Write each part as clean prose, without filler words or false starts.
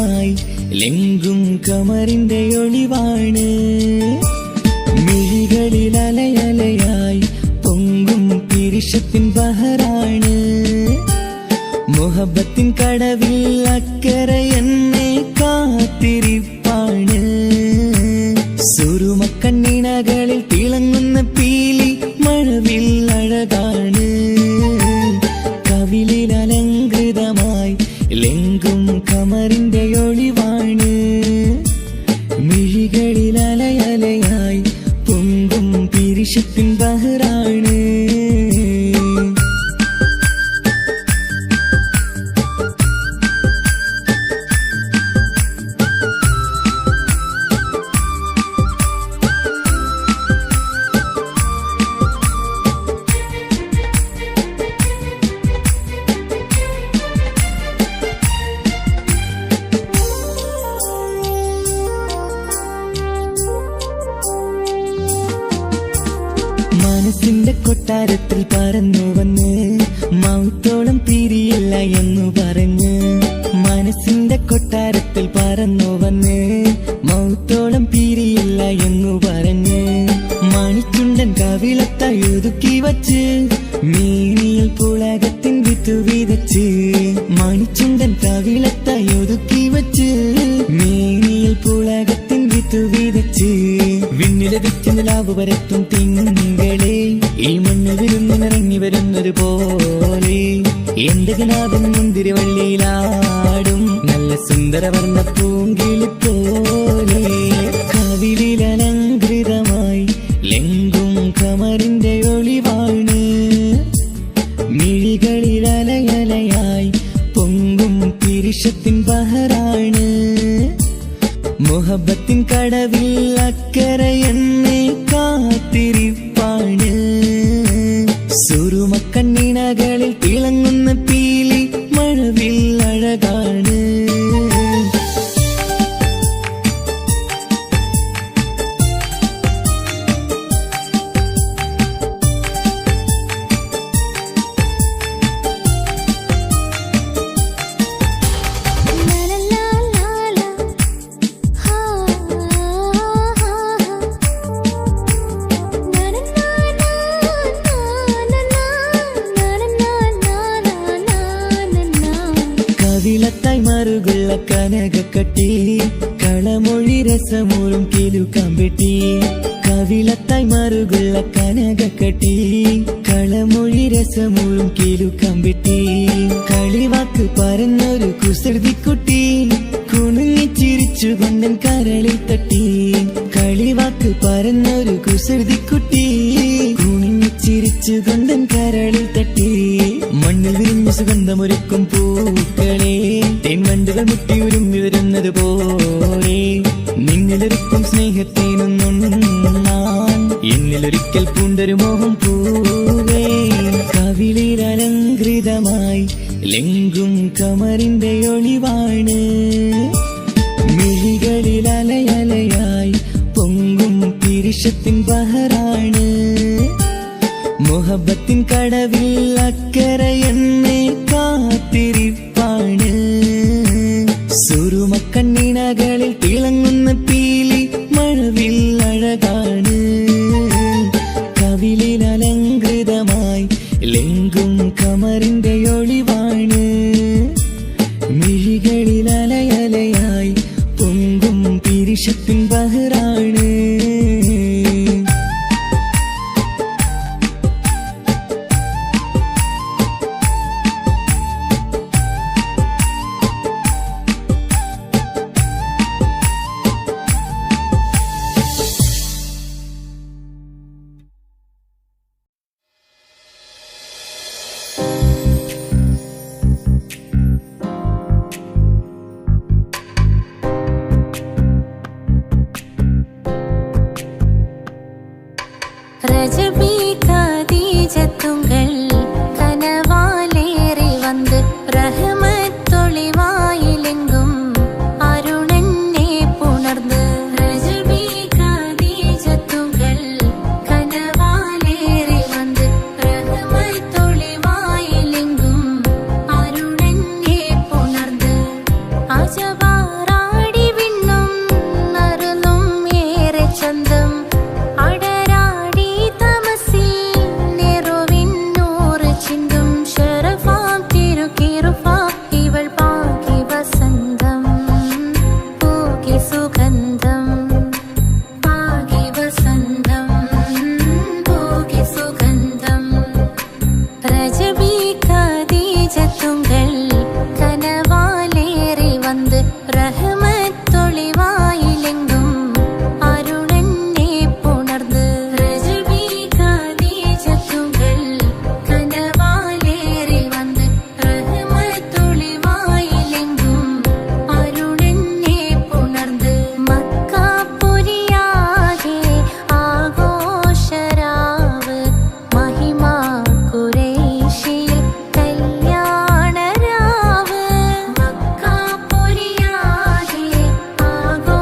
അലങ്കൃതമായി ലെങ്കും കമറിന്റെ ഒളിവാണ്. മിഴികളിൽ അലയലയായി പൊങ്കും പിരിശത്തിൻ ബഹറാണ്. മുഹബത്തിൻ കടവിൽ അക്കരെ എന്നെ കാത്തിരിപ്പാണ്. സുറുമക്കണ്ണിണകളിൽ തിളങ്ങുന്ന പീലി മഴവിൽ അഴകാണ്. കവിളിൽ അലങ്കൃതമായി ലെങ്കും കമറിന്റെ ഒളിവാണ്. മിഴികളിൽ അലയലയായി പൊങ്കും പിരിശത്തിൻ ബഹറാണ്. മനസ്സിന്റെ കൊട്ടാരത്തിൽ പറന്നു വന്ന് മൗത്തോളം പിരിയില്ല എന്നു പറഞ്ഞ്. മനസ്സിന്റെ കൊട്ടാരത്തിൽ പറന്നു വന്ന് മൗത്തോളം പിരിയില്ല എന്നു പറഞ്ഞ്. മണിച്ചുണ്ടൻ കവിളത്തായി ഒതുക്കി വച്ച് മേനിയിൽ പുളകത്തിൻ വിത്തു വിതച്ച്. മണിച്ചുണ്ടൻ കവിളത്തായി ഒതുക്കി വച്ച് മേനിയിൽ പുളകത്തിൻ വിത്തു വിതച്ച്. വിണ്ണിലതിച്ച് നിലാവ് വരത്തും തിങ്കളെ ഈ മണ്ണ് വിരുന്നിനിറങ്ങി വരുന്നത് പോലെ എന്റെ കിനാവിൻ മുന്തിരിവള്ളിയിലാടും നല്ല സുന്ദരവർണ്ണ പൂങ്കിളി പോലെ. കവിളിൽ അലങ്കൃതമായി ലെങ്കും കമറിന്റെ ഒളിവാണ്. മിഴികളിൽ അലയലയായി പൊങ്കും പിരിശത്തിൻ ബഹറാണ്. മുഹബത്തിൻ കടവിൽ അക്കരെ എന്നെ കാത്തിരിപ്പാണ്. സുറുമക്കണ്ണിണകളിൽ തിളങ്ങുന്ന പീലി മഴവിൽ അഴകാണ്. കവിളത്തായി മറുകുള്ള കനകക്കട്ടി കളമൊഴി രസമൂറും കിലുക്കാമ്പെട്ടി. കവിളത്തായി മറുകുള്ള കനകക്കട്ടി കളമൊഴി രസമൂറും കിലുക്കാമ്പെട്ടി. കളിവാക്ക് പറഞ്ഞൊരു കുസൃതിക്കുട്ടി കുണുങ്ങിച്ചിരിച്ചു കൊണ്ടൻ കരളിൽ തട്ടി. കളിവാക്ക് പറഞ്ഞൊരു കുസൃതിക്കുട്ടി കുണുങ്ങിച്ചിരിച്ചു കൊണ്ടൻ കരളിൽ തട്ടി. മണ്ണിൽ വിരിഞ്ഞ സുഗന്ധമൊരുക്കും പൂക്കളെ തേൻവണ്ടുകൾ മുട്ടി ഉരുമ്മി വരുന്നത് പോലെ നിന്നിലൊരുക്കും സ്നേഹത്തേനൊന്നുണ്ണാൻ എന്നിലൊരിക്കൽ പൂണ്ടൊരു മോഹം പൂവേ. കവിളിൽ അലങ്കൃതമായി ലെങ്കും കമറിന്റെ ഒളിവാണ്. മിഴികളിൽ അലയലയായി പൊങ്കും പിരിശത്തിൻ ബഹറാണ്. മുഹബത്തിൻ കടവിൽ അക്കരെ എന്നെ കാത്തിരിപ്പാണ്. സുറുമക്കണ്ണിണകളിൽ തിളങ്ങുന്ന പീലി മഴവിൽ അഴകാണ്. കവിളിൽ അലങ്കൃതമായി ലെങ്കും കമറിന്റെ ഒളിവാണ്. മിഴികളിൽ അലയലയായി പൊങ്കും പിരിശത്തിൻ ബഹറാണ്. റഹ്മത്തൊളിവായിലെങ്കും അരുണനെ പുണർന്ന് റജബി ഖദീജത്തുകൾ കനവാലേറി വന്ന് റഹ്മത്തൊളിവായിലെങ്കും അരുണനെ പുണർന്ന് മക്കാപുരിയാകെ ആഘോഷരാവ് മഹിമ ഖുറൈശിയിൽ കല്യാണരാവ് മക്കാപുരിയാകെ ആഘോഷരാവ്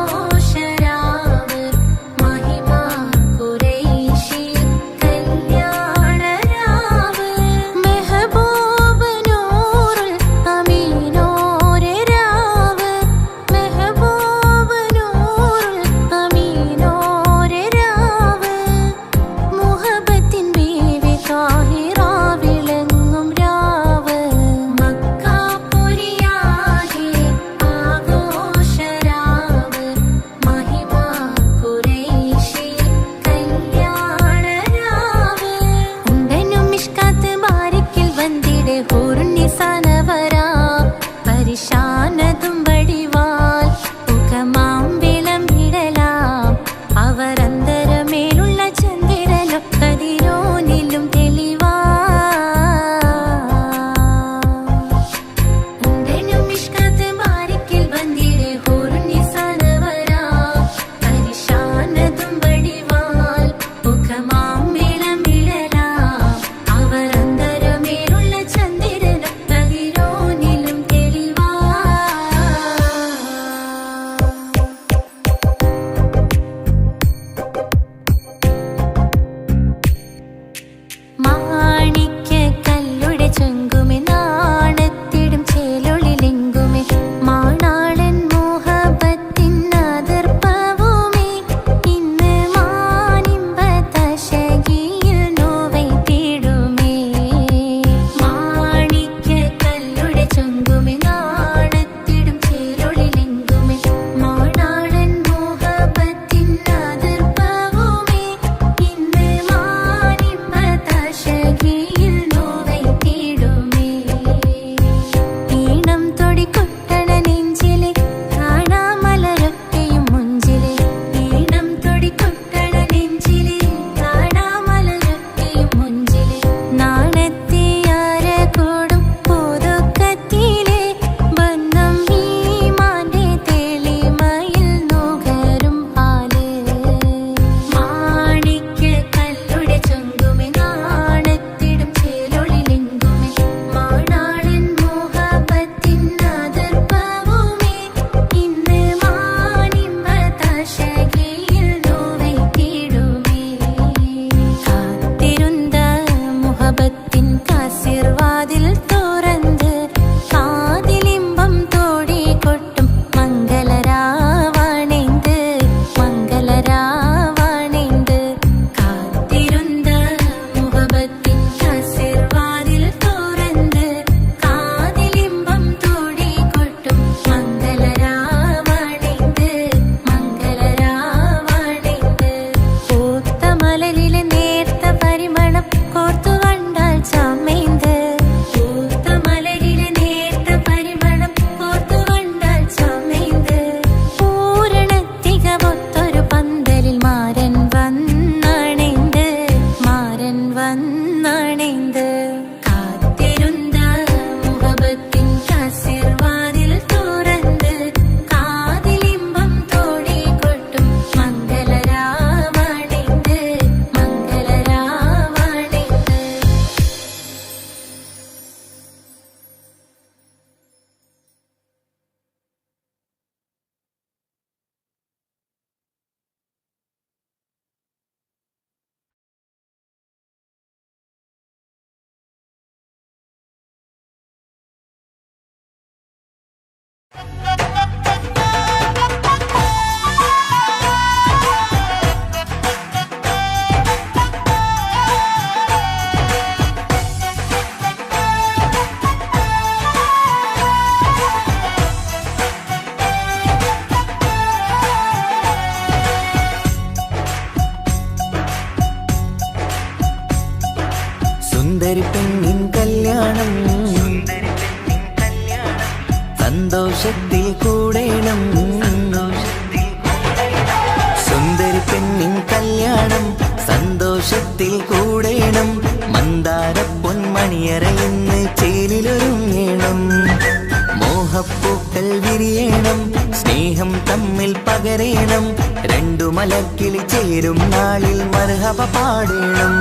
വിരിയണം, സ്നേഹം തമ്മിൽ പകരേണം, രണ്ടു മലക്കിളി ചേരും നാളിൽ മർഹബ പാടേണം.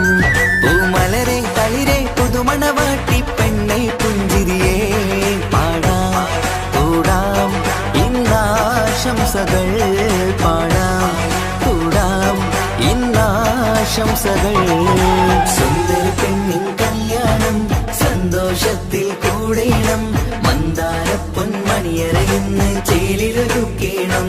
പൂമലരെ തളിരെ പുതുമണവാട്ടി പെണ്ണെ പുഞ്ചിരിയേ പാടാം കൂടാം ഇന്നാശംസകൾ പാടാം കൂടാം ഇന്നാശംസകൾ. സുന്ദര പെണ്ണിൻ കല്യാണം സന്തോഷത്തിൽ കൂടേണം, മന്ദാര പൊന്മണിയറയിന്ന് ചേലിലൊരുക്കേണം.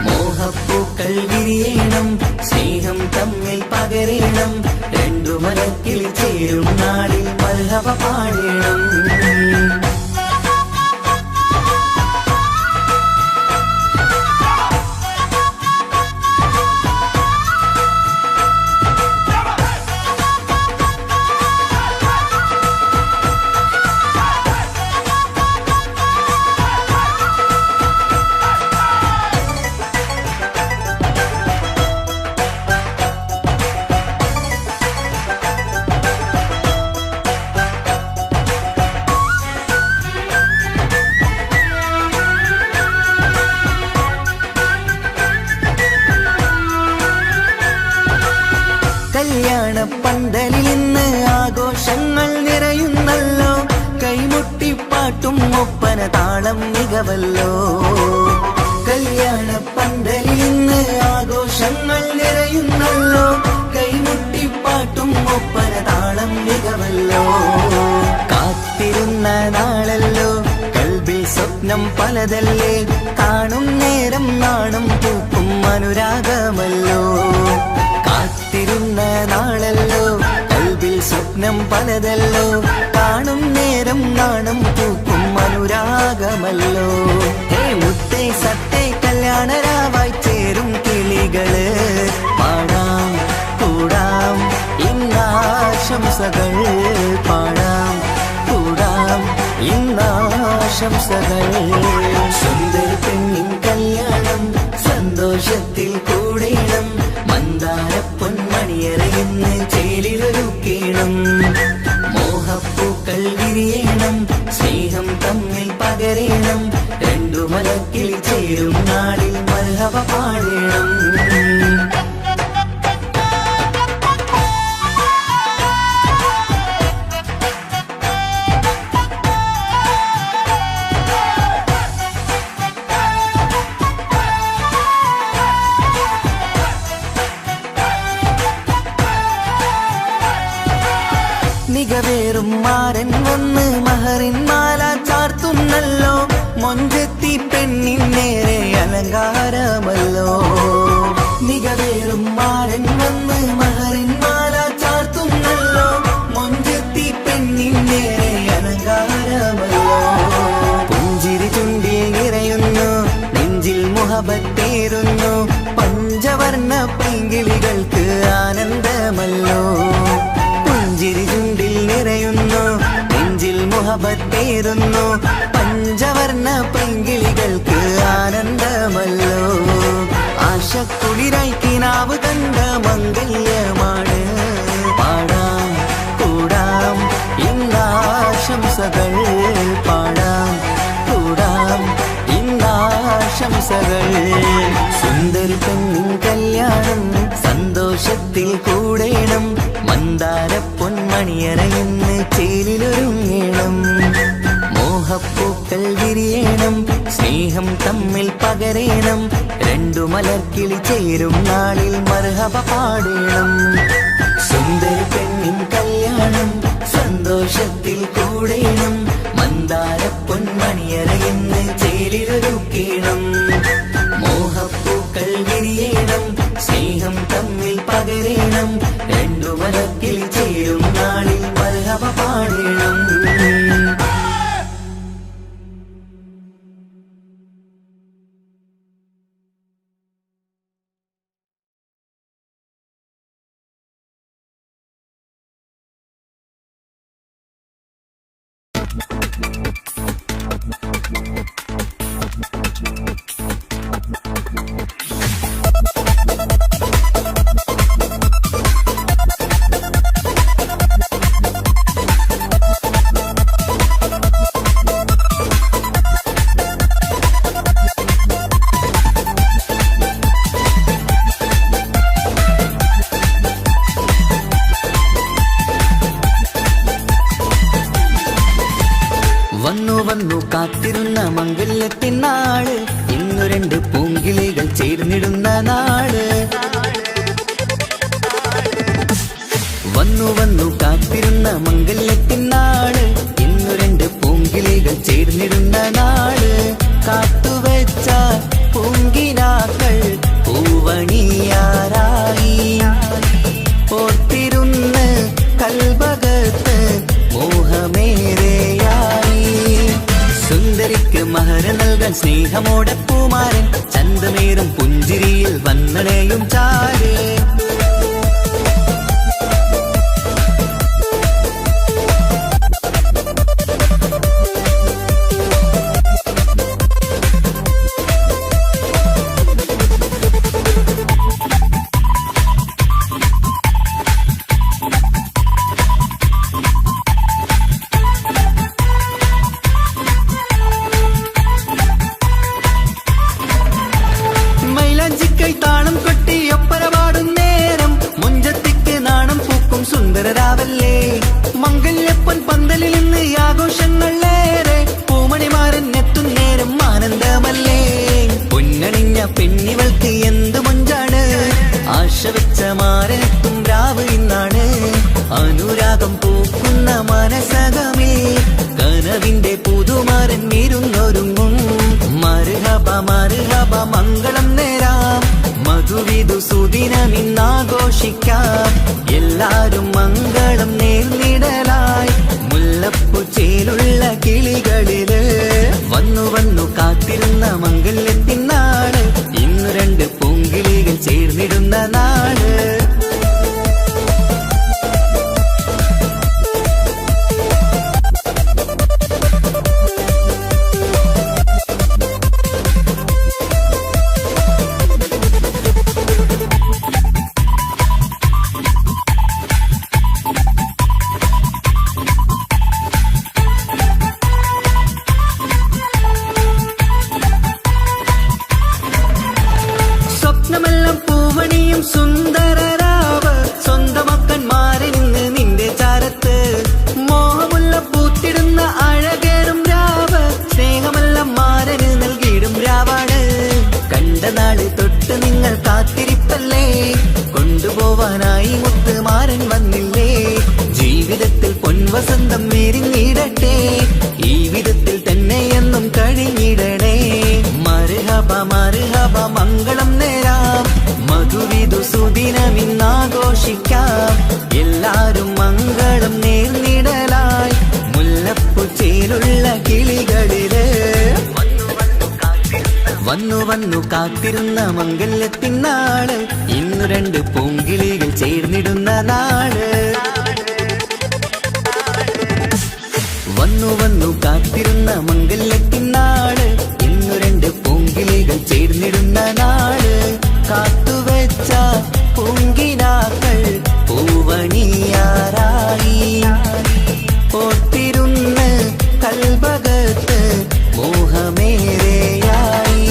മോഹപ്പൂക്കൾ വിരിയണം, സ്നേഹം തമ്മിൽ പകരേണം, രണ്ടു മരത്തിൽ ചേരും നാളിൽ മർഹബ പാടേണം. കല്യാണ പന്തലിൽ ഇന്ന് ആഘോഷങ്ങൾ നിറയുന്നല്ലോ, കൈമുട്ടിപ്പാട്ടും ഒപ്പന താളം മികവല്ലോ. കല്യാണ പന്തലിൽ ഇന്ന് ആഘോഷങ്ങൾ നിറയുന്നല്ലോ, കൈമുട്ടിപ്പാട്ടും ഒപ്പന താളം മികവല്ലോ. കാത്തിരുന്ന നാളല്ലോ, കൽബിൽ സ്വപ്നം പലതല്ലേ, കാണും നേരം നാണം പൂക്കും അനുരാഗമല്ലോ. കാത്തിരുന്ന നാളല്ലോ, കൽബിൽ സ്വപ്നം പലതല്ലോ, കാണും നേരം നാണം പൂക്കും അനുരാഗമല്ലോ. ഹേ മുത്തേ സത്തേ കല്യാണരാവായി ചേരും കിളികള്, പാടാം കൂടാം ഇന്നാശംസകൾ പാടാം കൂടാം ഇന്നാശംസകൾ. സുന്ദര പെണ്ണിൻ കല്യാണം സന്തോഷത്തിൽ കൂടേണം, മന്ദാര പൊന്മണിയറയിന്ന് ചേലിലൊരുക്കേണം. മോഹപ്പൂക്കൾ വിരിയണം, സ്നേഹം തമ്മിൽ പകരേണം, രണ്ടു മലക്കിൽ ചേരും നാളിൽ മർഹബ പാടേണം. മികവേറും മാരൻ വന്ന് മഹറിൻ മാല ചാർത്തുന്നല്ലോ, മൊഞ്ചെത്തി പെണ്ണിൻ നേരെ അലങ്കാരമല്ലോ. മികവേറും മാരൻ വന്ന് മഹറിൻ മാല ചാർത്തുന്നല്ലോ, മൊഞ്ചെത്തി പെണ്ണിൻ നേരെ അലങ്കാരമല്ലോ. പുഞ്ചിരി ചുണ്ടിൽ നിറയുന്നു, നെഞ്ചിൽ മുഹബത്തേറുന്നു, പഞ്ചവർണ്ണ പൈങ്കിളികൾക്ക് ആനന്ദമല്ലോ. പുഞ്ചിരി ചുണ്ടിൽ നിറയുന്നു, നെഞ്ചിൽ മുഹബത്തേറുന്നു, പഞ്ചവർണ്ണ പൈങ്കിളികൾക്ക് ആനന്ദമല്ലോ. ആശക്കുളിരായി കിനാവ് കണ്ട മംഗല്യമാണ്, പാടാം കൂടാം ഇന്നാശംസകൾ പാടാം കൂടാം ഇന്നാശംസകൾ. സുന്ദര പെണ്ണിൻ കല്യാണം സന്തോഷത്തിൽ കൂടേണം, മന്ദാര പൊന്മണിയറയിന്ന് ചേലിലൊരുങ്ങേണം. മോഹപ്പൂക്കൾ വിരിയണം, സ്നേഹം തമ്മിൽ പകരേണം, രണ്ടു മലർക്കിളി ചേരും നാളിൽ മർഹബ പാടേണം. സുന്ദര പെണ്ണിൻ കല്യാണം സന്തോഷത്തിൽ കൂടേണം, മന്ദാര പൊന്മണിയറയിന്ന് ചേലിലൊരുക്കേണം. മോഹപ്പൂക്കൾ വിരിയണം, സ്നേഹം തമ്മിൽ പകരേണം, രണ്ടു മലക്കിൽ ചേരും നാളിൽ മർഹബ പാടേണം. കാത്തിരുന്ന മംഗല്യത്തിൻ നാള്, ഇന്നു രണ്ട് പൂങ്കിളികൾ ചേർന്നിടുന്ന നാള്. വന്നു വന്നു കാത്തിരുന്ന മംഗല്യത്തിൻ നാള്, ഇന്നു രണ്ട് പൂങ്കിളികൾ ചേർന്നിടുന്ന നാള്. കാത്തുവെച്ച പൂങ്കിനാക്കൾ പൂവണിയാറായി, ഓർത്തിരുന്ന് കൽബകത്ത് മോഹമേറെയായി. സുന്ദരിക്ക് മഹർ നൽകാൻ സ്നേഹമോടെ പൂമാരൻ, ചന്തമേറും പുഞ്ചിരിയിൽ വന്നണയും ചാരേ. താളം കൊട്ടി ഒപ്പരപാടും നേരം, മുഞ്ചത്തിക്ക് നാണം പൂക്കും സുന്ദരരാവല്ലേ. മംഗല്യപ്പൻ പന്തലിൽ നിന്ന് ആഘോഷങ്ങളേറെ, പൂമണിമാരൻ എത്തും നേരം ആനന്ദമല്ലേ. പൊന്നണിഞ്ഞ പെണ്ണിവൾക്ക് എന്ത് മൊഞ്ചാണ്, ആശ വെച്ച മാരനെത്തും രാവ് ഇന്നാണ്. അനുരാഗം പൂക്കുന്ന മനസകമേ, കനവിന്റെ പുതുമാരൻ വീരുന്നൊരുങ്ങും. മർഹബ മർഹബ മംഗളം നേരാം, മധുവിധു സുദിനമിന്നാഘോഷിക്കാം. എല്ലാരും മംഗളം നേർന്നിടലായി, മുല്ലപ്പൂ ചേലുള്ള കിളികളില്. വന്നു വന്നു കാത്തിരുന്ന മംഗല്യത്തിൻ നാള്, ഇന്നു രണ്ട് പൂങ്കിളികൾ ചേർന്നിടുന്ന നാള്. സ്വപ്നമെല്ലാം പൂവണിയും സുന്ദരരാവ്, സ്വന്തമക്കന്മാരിന്ന് നിന്റെ ചാരത്ത്. മോഹമുള്ള പൂത്തിടുന്ന അഴകേറും രാവ്, സ്നേഹമെല്ലാം മാരന് നൽകിയിടും രാവാണ്. കണ്ട നാള് തൊട്ട് നിങ്ങൾ കാത്തിരിപ്പല്ലേ, കൊണ്ടുപോവാനായി മുത്തുമാരൻ വന്നില്ലേ. ജീവിതത്തിൽ പൊൻവസന്തം വിരിഞ്ഞിടട്ടെ, ഈ വിധത്തിൽ തന്നെ എന്നും കഴിഞ്ഞിടണേ. മർഹബ മർഹബ മംഗളം നേരാം, മധുവിധു സുദിനമിന്നാഘോഷിക്കാം. എല്ലാരും മംഗളം നേർന്നിടലായി, മുല്ലപ്പൂ ചേലുള്ള കിളികളില്. വന്നു വന്നു കാത്തിരുന്ന മംഗല്യത്തിൻ നാള്, ഇന്നു രണ്ട് പൂങ്കിളികൾ ചേർന്നിടുന്ന നാള്. വന്നു വന്നു കാത്തിരുന്ന മംഗല്യത്തിൻ നാള്, ഇന്നു രണ്ട് പൂങ്കിളികൾ ചേർന്നിടുന്ന നാള്. കാത്തുവെച്ച പൂങ്കിനാക്കൾ പൂവണിയാറായി, ഓർത്തിരുന്ന് കൽബകത്ത് മോഹമേറെയായി.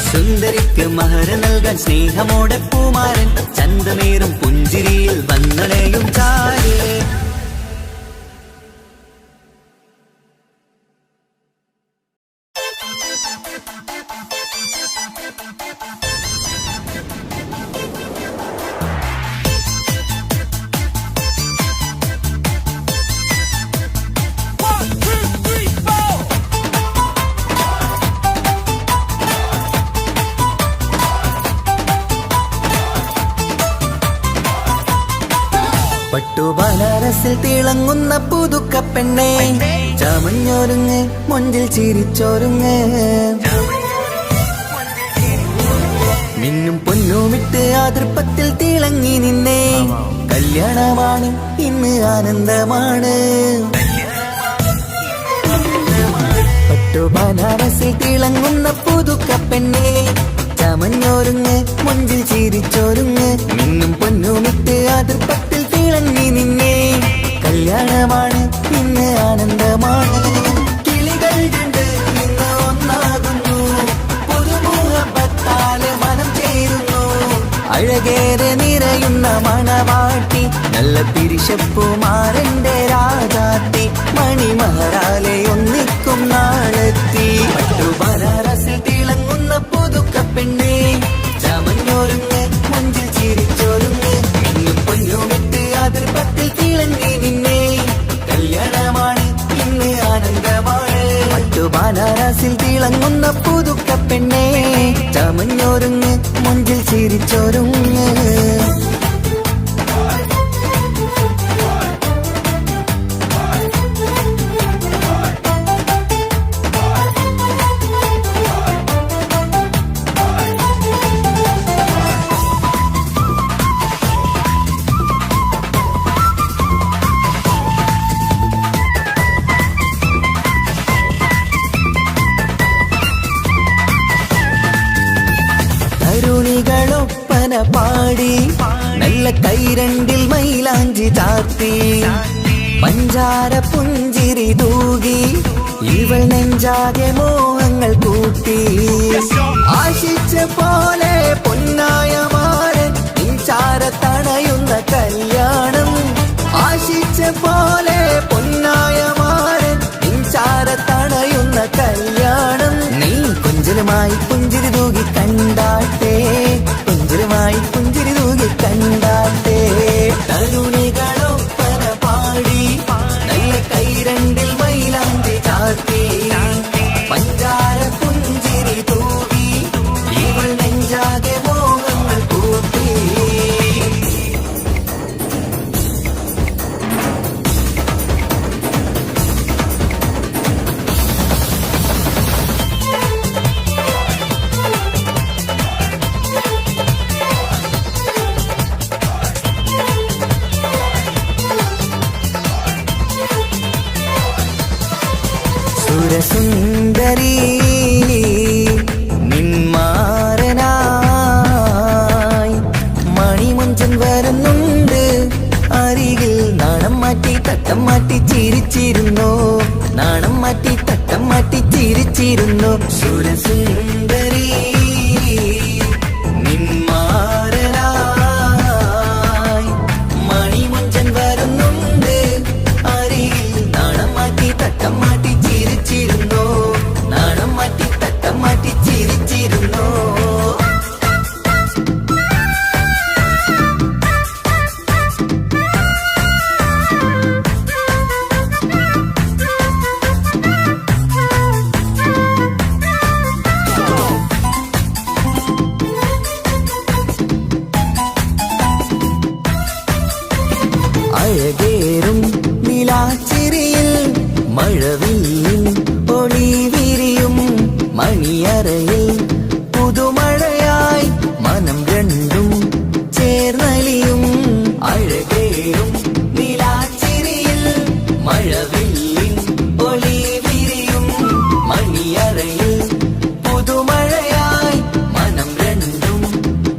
സുന്ദരിക്ക് മഹർ നൽകാൻ സ്നേഹമോടെ പൂമാരൻ, ചന്തമേറും പുഞ്ചിരിയിൽ വന്നണയും ചാരേ. പട്ടുബനാരസിൽ തിളങ്ങുന്ന പുതുക്കപ്പെണ്ണെ, ചമഞ്ഞൊരുങ്ങ് മൊഞ്ചിൽ ചിരിച്ചൊരുങ്ങ്. മിന്നും പൊന്നുമിട്ട് ആതൃപ്പത്തിൽ തിളങ്ങി നിന്നേ, കല്യാണമാണ് ഇന്ന് ആനന്ദമാണ്. പട്ടുബനാരസിൽ തിളങ്ങുന്ന പുതുക്കപ്പെണ്ണെ, ചമഞ്ഞൊരുങ്ങ് മൊഞ്ചിൽ ചിരിച്ചൊരുങ്ങ്. മിന്നും പൊന്നുമിട്ട് ആതൃപ്പത്തിൽ തിളങ്ങി നിന്നേ, കല്യാണമാണ് ഇന്ന് ആനന്ദമാണ്. കിളികൾ രണ്ട് ഇന്ന് ഒന്നാകുന്നു, പുതുമുഖത്താല് മനം ചേരുന്നു. അഴകേറെ നിറയുന്ന മണവാട്ടി, നല്ല പിരിശപ്പുമാരന്റെ രാജാത്തി. മണി മഹറാലെ ഒന്നിക്കും നാളെത്തി പട്ടുബനാറസിൽ തിളങ്ങുന്ന പുതുക്ക പെണ്ണേ ചമഞ്ഞോരുങ്ങ് മുഞ്ചിൽ ചിരിച്ചോരുങ്ങ് മിന്നും പൊന്നുമിട്ട് അതിർപ്പത്തിൽ തിളങ്ങി നിന്നെ കല്യാണമാണ് ഇന്ന് ആനന്ദമാണ് പട്ടുബനാറസിൽ തിളങ്ങുന്ന പുതുക്ക പെണ്ണേ ചമഞ്ഞോരുങ്ങ് മുഞ്ചിൽ ചിരിച്ചോരുങ്ങ് തരുണികളൊപ്പന പാടി നല്ല കൈരണ്ടിൽ മൈലാഞ്ചി ചാർത്തി പഞ്ചാര പുഞ്ചിരി തൂകി ഇവൾ നെഞ്ചാകെ മോഹങ്ങൾ കൂട്ടി ആശിച്ച പോലെ പൊന്നായ മാരൻ നിൻചാര തണയുന്ന കല്യാണം ആശിച്ച പോലെ പൊന്നായ മാരൻ നിൻചാര തണയുന്ന കല്യാണം നീ കുഞ്ചലുമായി പുഞ്ചിരി തൂകി കണ്ടാട്ടെ കുഞ്ചലുമായി പുഞ്ചിരി തൂകി കണ്ടാട്ടെ തരുണികളൊപ്പന പാടി നല്ല കൈരണ്ടിൽ മൈലാഞ്ചി ചാർത്തി പഞ്ചാര പുഞ്ചിരി തൂകി ഇവൾ നെഞ്ചാകെ മോഹങ്ങൾ കൂട്ടി സുരസുന്ദരി നിന്മാരനായി മണിമുഞ്ചൻ വരുന്നുണ്ട് അരികിൽ നാണം മാറ്റി തട്ടം മാറ്റി ചിരിച്ചിരുന്നു നാണം മാറ്റി തട്ടം മാറ്റി ചിരിച്ചിരുന്നു സുരസുന്ദരി നിന്മാരനായി മണിമുഞ്ചൻ വരുന്നുണ്ട് അരികിൽ നാണം മാറ്റി തട്ടം മാറ്റി ചിരിച്ചിരുന്നു നാണം മാറ്റി തട്ടം മാറ്റി ചിരിച്ചിരുന്നു അഴകേറും നിലാച്ചിരിയിൽ മഴവില്ലിൻ ഒളി വിരിയും മണിയറയിൽ പുതുമഴയായി മനം രണ്ടും ചേർന്നലിയും അഴകേറും നിലാച്ചിരിയിൽ മഴവില്ലിൻ ഒളി വിരിയും മണിയറയിൽ പുതുമഴയായി മനം രണ്ടും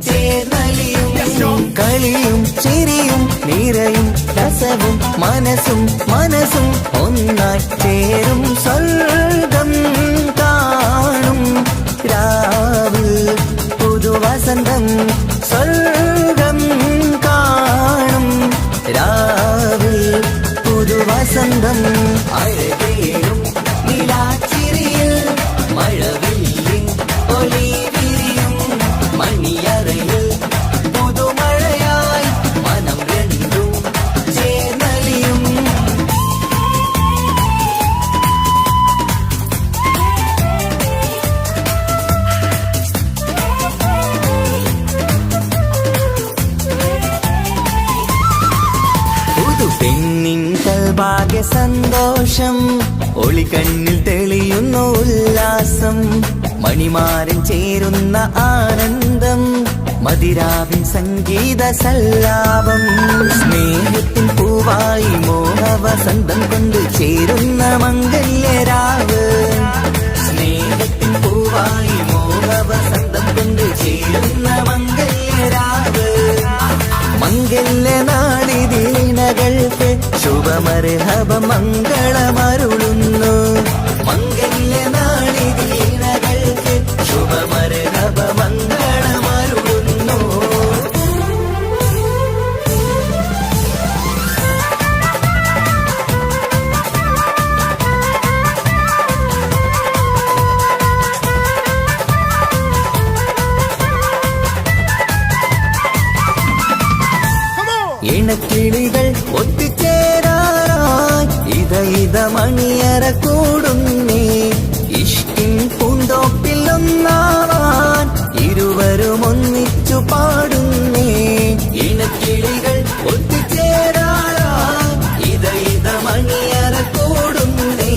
ചേർന്നലിയും കളിയും ചിരിയും നിറയും രസവും മനസ്സും മനസ്സും ഒന്നായി ചേരും സ്വർഗം കാണും രാവിൽ പുതുവസന്തം സ്വർഗം കാണും രാവിൽ പുതുവസന്തം അഴകേറും നിലാച്ചിരിയിൽ മഴവില്ലിൻ ഒലി വിരിയും മണിയറയിൽ പുതുമഴയായി മനം രണ്ടും ചേർന്നലിയും പുതു പെണ്ണിൻ കൽഭാഗ്യ സന്തോഷം ഒളികണ്ണിൽ തെളിയുന്ന ഉല്ലാസം മണിമാരൻ ചേരുന്ന ആനന്ദം മതിരാവിൻ സംഗീത സല്ലാപം സ്നേഹത്തിൻ പൂവായി മോഹവസന്തം കൊണ്ട് ചേരുന്ന മംഗല്യരാവ് സ്നേഹത്തിൻ പൂവായി മോഹവസന്തം കൊണ്ട് ചേരുന്ന മംഗല്യരാവ് മംഗല്യനാളിതീനകൾക്ക് ശുഭമർഹബ മംഗളമരുളുന്നു മംഗല്യനാളിതീനകൾക്ക് ശുഭമർഹബ മംഗളമരുളുന്നു ഇണക്കിളികൾ ഒത്തുചേരാറായി ഇത മണിയറ കൂടുന്നേ ഇഷ്കിൻ പൂന്തോപ്പിൽ ഒന്നാവാൻ ഇരുവരും ഒന്നിച്ചു പാടുന്നേ ഇണക്കിളികൾ ഒത്തുചേരാറായി ഇത മണിയറ കൂടുന്നേ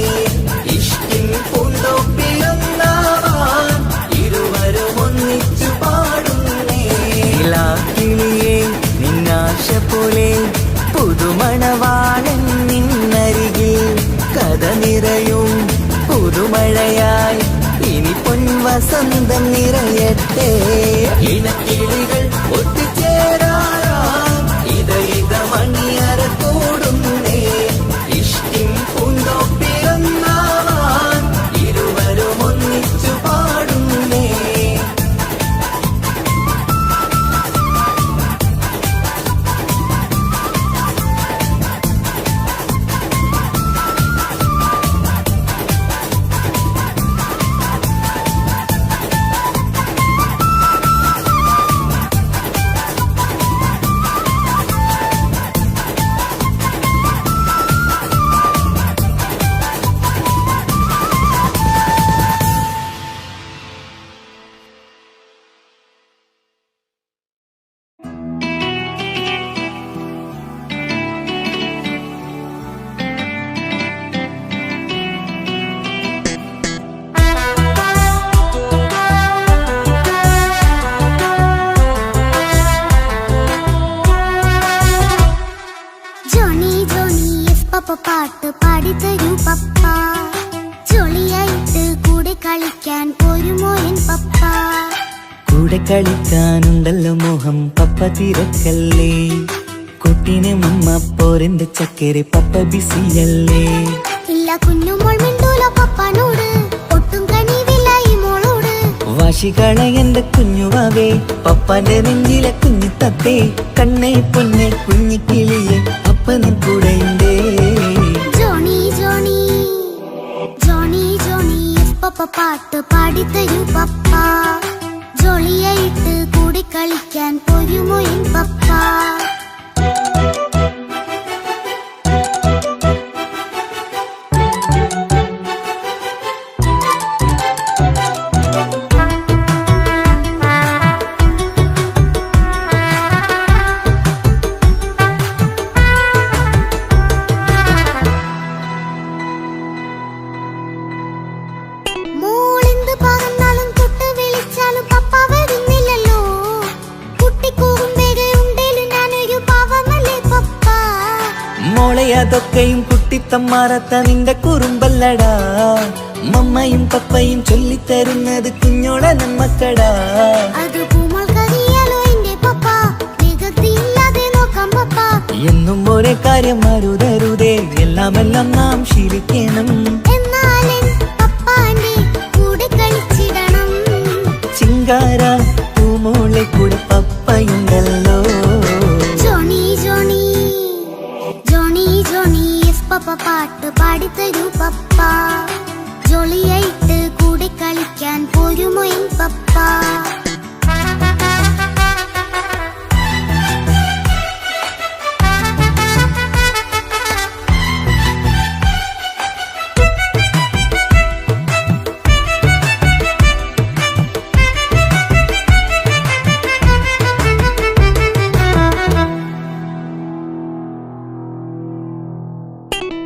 ഇഷ്കിൻ പൂന്തോപ്പിൽ ഒന്നാവാൻ ഇരുവരും ഒന്നിച്ചു പാടുന്നേ കിളിയേ നിന്നാശ പോലെ പുതുമണവാളൻ നിന്നരികിൽ കഥ നിറയും പുതുമഴയായി ഇനി പൊൻവസന്തം നിറയട്ടെ ഇണക്കിളികൾ ഒത്തുചേരാറായി ഇത മണിയറ കൂടുന്നേ ഇഷ്കിൻ പൂന്തോപ്പിലൊന്നാവാൻ ഇരുവരും ഒന്നിച്ചു പാടുന്നേ പാട്ട് പാടിത്തരൂ പപ്പ ജോളിയായിട്ട് കൂടെ കളിക്കാൻ പോരുമോ എൻ പപ്പ കൂടെ കളിക്കാനുണ്ടല്ലോ മോഹം പപ്പ തിരക്കല്ലേ കുട്ടീനെ മമ്മ പോരെന്റെ ചക്കരെ പപ്പ ബിസിയല്ലേ ഇല്ല കുഞ്ഞുമോൾ മിണ്ടൂല പപ്പനോട് ഒട്ടും കണിവില്ല ഈ മോളോട് വാശികളെ എന്റെ കുഞ്ഞുവാവേ പപ്പാന്റെ നെഞ്ചിലെ കുഞ്ഞു തത്തേ കണ്ണേ പൊന്നെ കുഞ്ഞിക്കിളിയെ അപ്പനും കൂടെയുണ്ടേ ജോണി ജോണി ജോണി ജോണി പപ്പ പാട്ട് പാടിത്തരൂ പപ്പ ജോളിയായിട്ട് കൂടെ കളിക്കാൻ പോരുമോ എൻ പപ്പ അതൊക്കെയും കുട്ടിത്തമ്മാറത്ത നിന്റെ കുറുമ്പല്ലടാ മമ്മയും പപ്പയും ചൊല്ലിത്തരുന്നത് കുഞ്ഞോളെ നമ്മക്കടാ എന്നും ഒരേ കാര്യം അരുതരുതേ എല്ലാമെല്ലാം നാം ശീലിക്കണം ചിങ്കാര പൂമോളെ കൂടെ പപ്പയുണ്ടല്ലോ പപ്പ പാട്ട് പാടിത്തരൂ പപ്പ ജോളിയായിട്ട് കൂടെ കളിക്കാൻ പോരുമോ എൻ പപ്പ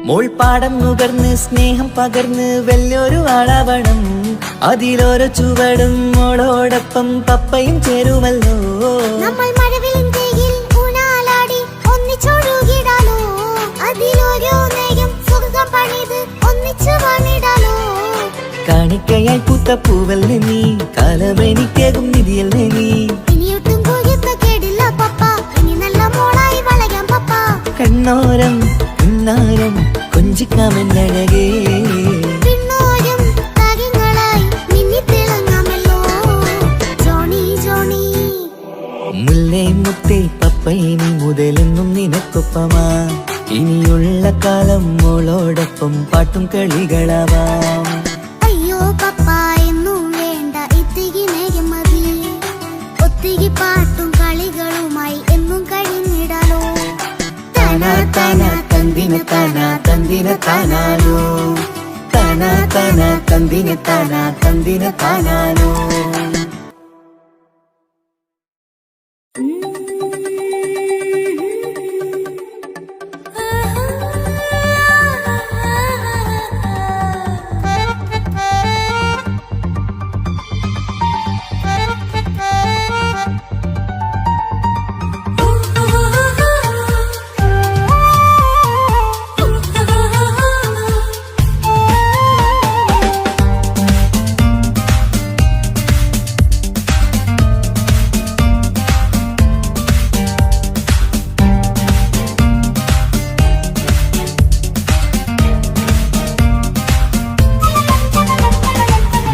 മോൾ പാടം നുകർന്ന് സ്നേഹം പകർന്ന് വലിയൊരു ആളാവണം അതിലോരോ ചുവടും മോളോടൊപ്പം പപ്പയും ചേരുമല്ലോ നമ്മൾ മഴവിലും തേയിൽ ഊനാലാടി ഒന്നിച്ചൊഴുകിടാലോ അതിലോരോ നേരം സുഖം പണിത് ഒന്നിച്ചു വാണിടാലോ കാണിക്കയായി പൂത്ത പൂവല്ലേ നീ കാലമെനിക്കേകും നിധിയല്ലേ നീ ഇനിയൊട്ടും കുരുത്ത കേടില്ല പപ്പ ഇനി നല്ല മോളായി വളയാം പപ്പ കണ്ണോരം പിന്നാരം കൊഞ്ചിക്കാമെന്നഴകേ പിന്നോരം താരങ്ങളായി മിന്നിത്തിളങ്ങാമല്ലോ ജോണി ജോണി മുല്ലേ മുത്തേ പപ്പയിനി മുതലെന്നും നിനക്കൊപ്പമാ ഇനിയുള്ള കാലം മോളോടൊപ്പം പാട്ടും കളികളാവാം അയ്യോ പപ്പ എന്നും വേണ്ട ഇത്തിരി നേരം മതി ഒത്തിരി പാട്ടും കളികളുമായി എന്നും കഴിഞ്ഞിടാലോ താനാ തന്തിന താനാ തന്തിന താനാനോ താനാ താനാ തന്തിന താനാ തന്തിന താനാനോ.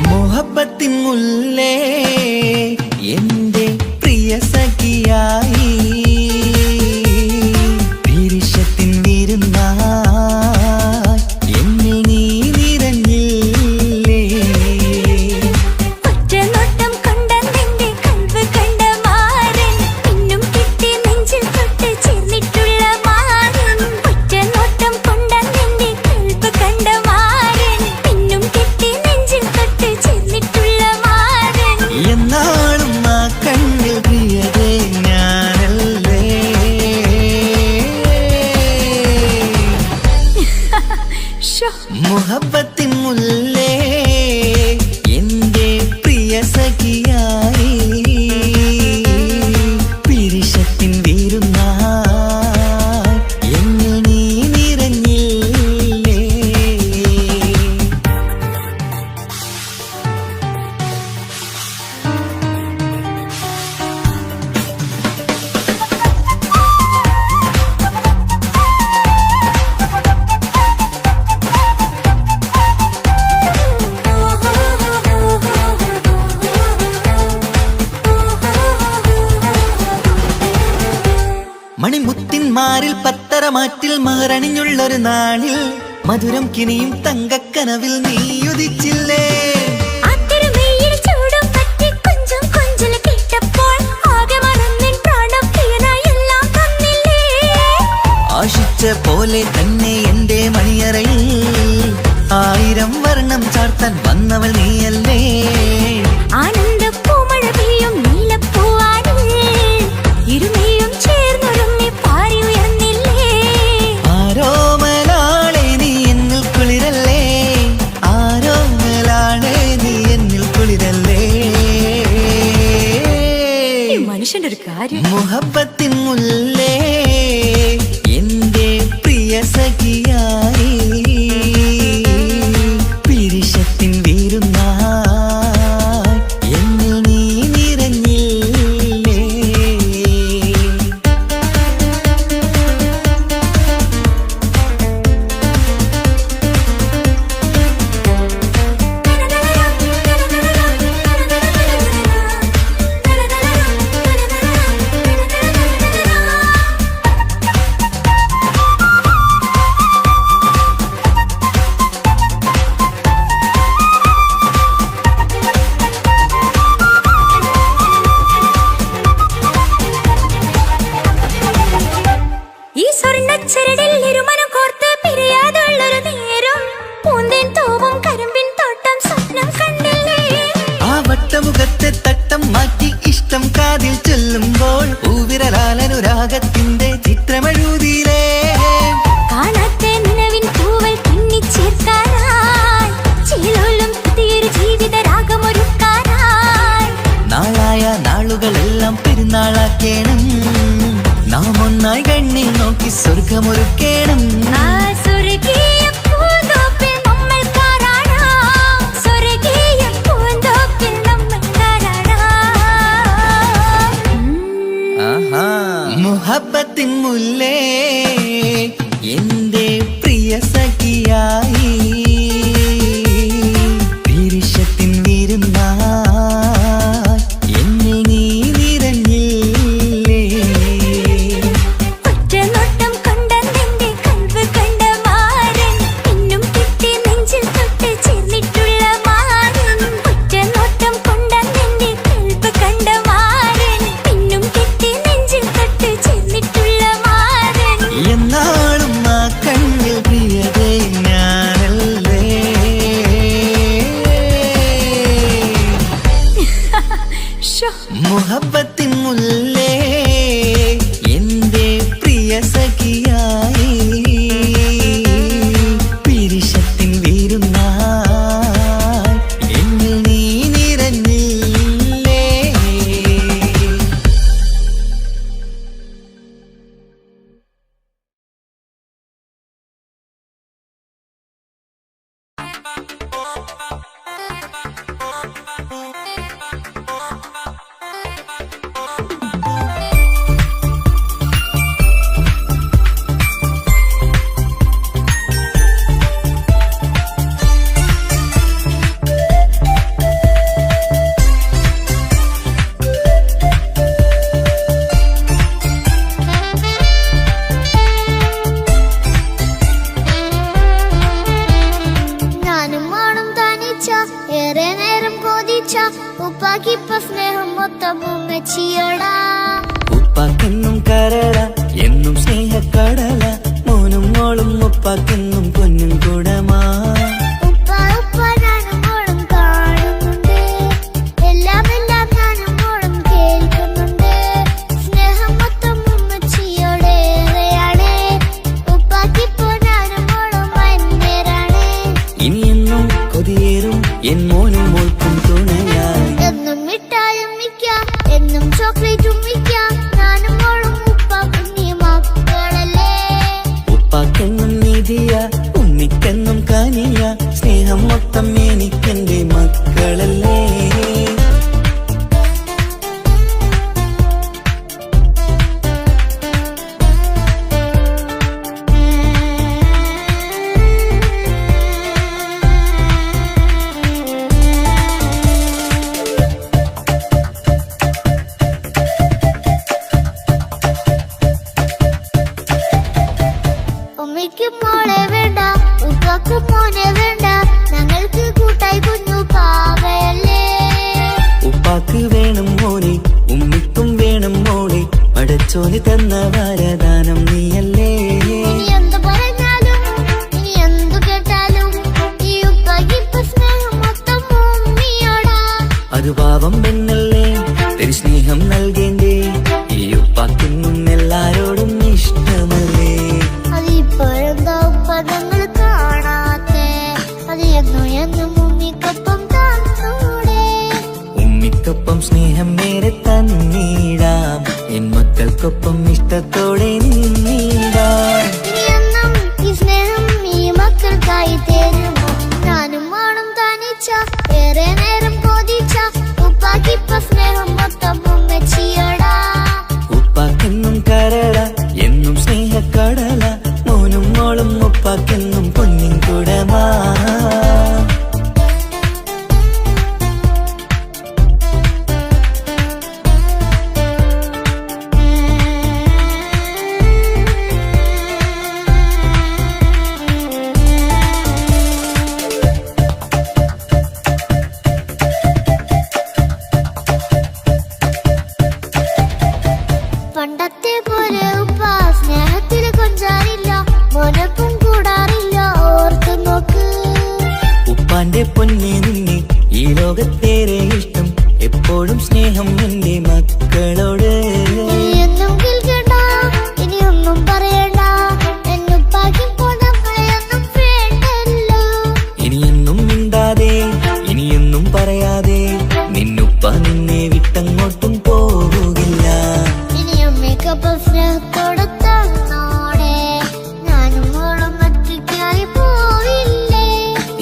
മുഹബത്തിൻ മുല്ലേ എന്റെ പ്രിയ സഖിയായി പിരിശത്തിൻ വിരുന്നായി എന്നിൽ നീ നിറഞ്ഞില്ലേ. ഒറ്റനോട്ടം കൊണ്ട നിന്റെ കൽവ് കണ്ട മാരൻ പിന്നും കിട്ടി നെഞ്ചിൽ തൊട്ട് ചേർന്നിട്ടുള്ള മാരൻ. ഒറ്റനോട്ടം കൊണ്ട നിന്റെ കൽവ് കണ്ട മാരൻ പിന്നും കിട്ടി നെഞ്ചിൽ തൊട്ട് ചേർന്നിട്ടുള്ള മാരൻ. എന്നാളും ആ കണ്ണിൽ പ്രിയതേ ഞാനല്ലേ. മുഹബത്തിൻ മുല്ലേ എന്റെ പ്രിയ സഖിയായി പിരിശത്തിൻ വിരുന്നായി എന്നിൽ നീ നിറഞ്ഞില്ലേ. മണിമുത്തിന്മാരിൽ പത്തരമാറ്റിൽ മഹറണിഞ്ഞുള്ളൊരു നാളിൽ മധുരം കിനിയും തങ്കക്കനവിൽ നീ ഉദിച്ചില്ലേ. ആ തിരുമേയിൽ ചൂടും പറ്റി കൊഞ്ചും കൊഞ്ചൽ കേട്ടപ്പോൾ ആകെ മറന്നിൻ പ്രാണം പ്രിയനായി എല്ലാം തന്നില്ലേ. ആശിച്ച പോലെ തന്നെ എന്റെ മണിയറയിൽ 1000 വർണ്ണം ചാർത്താൻ വന്നവൾ നീയല്ലേ. ആനന്ദ പൂമഴ പെയ്യും നീലപ്പൂവാനിൽ ഇരുമയും ചേർന്നൊരുങ്ങി പാരി ഉയർന്നില്ലേ. ആരോമലാളെ നീ എന്നിൽ കുളിരല്ലേ. ആരോമലാളെ നീ എന്നിൽ കുളിരല്ലേ. മനുഷ്യന്റെ ഒരു കാര്യം. മുഹബത്തിൻ മുല്ലേ എന്റെ പ്രിയ സഖിയായി പിരിശത്തിൻ വിരുന്നായി എന്നിൽ നീ നിറഞ്ഞില്ലേ. ഈ സ്വർണ്ണച്ചരടിൽ ഇരുമനം കോർത്ത് പിരിയാതുള്ളൊരു നേരം പൂന്തേൻ തോവും കരിമ്പിൻ തോട്ടം സ്വപ്നം കണ്ടില്ലേ. ആ വട്ടമുഖത്തെ തട്ടം മാറ്റി ഇഷ്ടം കാതിൽ ചൊല്ലുമ്പോൾ പൂവിരലാലനുരാഗത്തിന്റെ ചിത്രമെഴുതിയിലേ. കാണാത്ത നിലവിൻ പൂവൽ പിന്നിച്ചേർക്കാനായി ചീലോലും പുതിയൊരു ജീവിത രാഗമൊരുക്കാനായി നാളായ നാളുകളെല്ലാം പെരുന്നാളാക്കേണം. നാം ഒന്നായി കണ്ണിൽ നോക്കി സ്വർഗമൊരുക്കേണം. ആ സ്വർഗീയ പൂന്തോപ്പിൽ നമ്മൾ കാരാടാം. സ്വർഗീയ പൂന്തോപ്പിൽ നമ്മൾ കാരാടാം. ആഹാ. മുഹബത്തിൻ മുല്ലേ എന്റെ പ്രിയ സഖിയായി പിരിശത്തിൻ വിരുന്നായി എന്നിൽ നീ നിറഞ്ഞില്ലേ. ഒറ്റനോട്ടം കൊണ്ട നിന്റെ കൽവ് കണ്ട മാരൻ പിന്നും കിട്ടി നെഞ്ചിൽ തൊട്ട് ചേർന്നിട്ടുള്ള മാരൻ. ഒറ്റനോട്ടം കൊണ്ട നിന്റെ കൽവ് കണ്ട മാരൻ പിന്നും കിട്ടി നെഞ്ചിൽ തൊട്ട് ചേർന്നിട്ടുള്ള മാരൻ. മുഹബത്തിൻ മുല്ലേ എന്റെ പ്രിയ സഖിയായി പിരിശത്തിൻ വീരുന്നായി എന്നിൽ നീ നിറഞ്ഞില്ലേ. ഏറെ നേരം കൊതിച്ച ഉപ്പാക്കിപ്പ സ്നേഹം മൊത്തം ഉമ്മച്ചിയോടാ. ഉപ്പാക്കെന്നും കരള എന്നും സ്നേഹക്കടല മോനും മോളും ഉപ്പാക്കെന്നും പൊന്നും കുടമാ. ഉപ്പ ഉപ്പ ഞാനും മോളും കാണുന്നുണ്ട്, എല്ലാം എല്ലാം ഞാനും മോളും കേൾക്കുന്നുണ്ട്. സ്നേഹം മൊത്തം ഉമ്മച്ചിയോടേറെയാണ്, ഉപ്പാക്കിപ്പോ ഞാനും മോളും വന്നേരാണ്. ഇനിയെന്നും കൊതിയേറും എൻ മോനും മോൾക്കും തുണയായി. എന്നും മിഠായും മിക്കാം, എന്നും ചോക്ലേറ്റും മിക്കാം, ഞാനും മോളും ഉപ്പ കുഞ്ഞി മക്കളല്ലേ. ഉപ്പാക്കെന്നും നിധിയ ഉമ്മിക്കെന്നും കാനിയ സ്നേഹം മൊത്തം എനിക്കെന്റെ മക്കളല്ലേ. ഉമ്മയ്ക്കും മോളെ വേണ്ട, ഉപ്പാക്കും മോനെ വേണ്ട, ഞങ്ങൾക്ക് കൂട്ടായി കുഞ്ഞു പാവയല്ലേ. ഉപ്പാക്ക് വേണം മോനെ ഉമ്മിക്കും വേണം മോളെ, പടച്ചോന് തന്ന വരദാനം നീയല്ലേ. ഇനി എന്ത് പറഞ്ഞാലും ഇനി എന്തു കേട്ടാലും ഈ ഉപ്പാക്കിപ്പ സ്നേഹം മൊത്തം ഉമ്മിയോടാ. അത് പാവം പെണ്ണല്ലേ തിരു സ്നേഹം നൽകേണ്ടേ, ഈ ഉപ്പാക്കെന്നും എല്ലാരോടും ഇഷ്ടമല്ലേ. അതിപ്പോഴെന്താ ഉപ്പ ഞങ്ങൾ കാണാത്തെ, അത് എന്നും എന്നും ഉമ്മിക്കൊപ്പം തന്നൂടെ. ഉമ്മിക്കൊപ്പം സ്നേഹം നേരെ തന്നീടാം, എൻ മക്കൾക്കൊപ്പം ഇഷ്ടത്തോടെ നിന്നീടാം. ഇനി എന്നും ഈ സ്നേഹം ഈ മക്കൾക്കായി തരുമോ. ഞാനും മോളും തനിച്ച ഏറെ നേരം കൊതിച്ച ഉപ്പാക്കിപ്പ സ്നേഹം മൊത്തം ഉമ്മച്ചിയോടാ. ഉപ്പാക്കെന്നും കരള എന്നും സ്നേഹക്കടല മോനും മോളും ഉപ്പാക്കെന്നും പൊന്നിൻ കുടമാ. പണ്ടത്തെ പോലെ ഉപ്പ സ്നേഹത്തില് കൊഞ്ചാറില്ല, മോനൊപ്പം കൂടാറില്ല, ഓർത്തു നോക്ക്. ഉപ്പാന്റെ പൊന്നെ നിന്നെ ഈ ലോകത്തേറെ ഇഷ്ടം, എപ്പോഴും സ്നേഹം എന്റെ മക്കളോട്. ഇനിയൊന്നും കേൾക്കണ്ട, ഇനിയൊന്നും പറയണ്ട, എന്നുപ്പാക്കിപ്പോ നമ്മളെയൊന്നും വേണ്ടല്ലോ. ഇനിയൊന്നും മിണ്ടാതെ ഇനിയൊന്നും പറയാതെ നിന്നുപ്പ നിന്നെ വിട്ടങ്ങോട്ടും പോകില്ല. ഇനിയും മികപ്പം സ്നേഹത്തോടെ തന്നോടെ, ഞാനും മോളും ഒറ്റയ്ക്കായി പോവില്ലേ.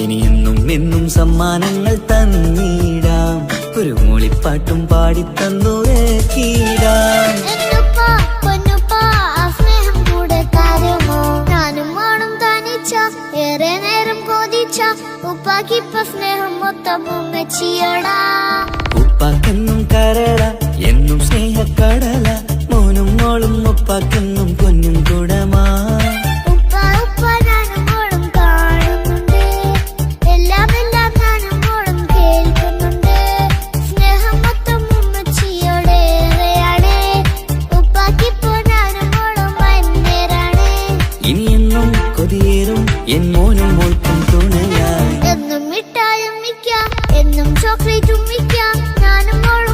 ഇനിയെന്നും എന്നും സമ്മാനങ്ങൾ തന്നീടാം, ഒരു മൂളിപ്പാട്ടും പാടിത്തന്നുറക്കിടാം. എന്നുപ്പ പൊന്നുപ്പ ആ സ്നേഹം കൂടെ തരുമോ. ഞാനും മോളും തനിച്ച ഏറെ നേരം കൊതിച്ച ഉപ്പാക്കിപ്പ സ്നേഹം മൊത്തം ഉമ്മച്ചിയോടാ. ഉപ്പാക്കെന്നും കരള എന്നും സ്നേഹക്കടല മോനും മോളും ഉപ്പാക്കെന്നും പൊന്നും കുടമാ. ഉപ്പ ഉപ്പ ഞാനും മോളും കാണുന്നുണ്ട്, എല്ലാം എല്ലാം ഞാനും മോളും കേൾക്കുന്നുണ്ട്. സ്നേഹം മൊത്തം ഉമ്മച്ചിയോടേറെയാണ്, ഉപ്പാക്കിപ്പോ ഞാനും മോളും വന്നേരാണ്. ഇനിയെന്നും കൊതിയേറും എൻ മോനും മോൾക്കും തുണയായി. എന്നും മിഠായും മിക്കാം, എന്നും ചോക്ലേറ്റും മിക്കാം, ഞാനും മോളും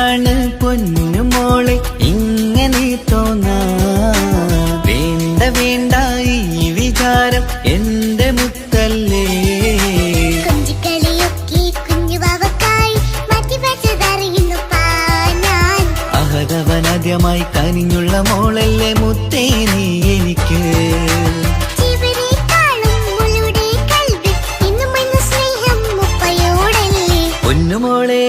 എന്തിനാണ് പൊന്നുമോളെ ഇങ്ങനെ തോന്നാ? വേണ്ട വേണ്ട ഈ വിചാരം എന്റെ മുത്തല്ലേ. അഹദവനാദ്യമായി കനിഞ്ഞുള്ള മോളല്ലേ മുത്തേ നീ എനിക്ക്. പൊന്നുമോളെ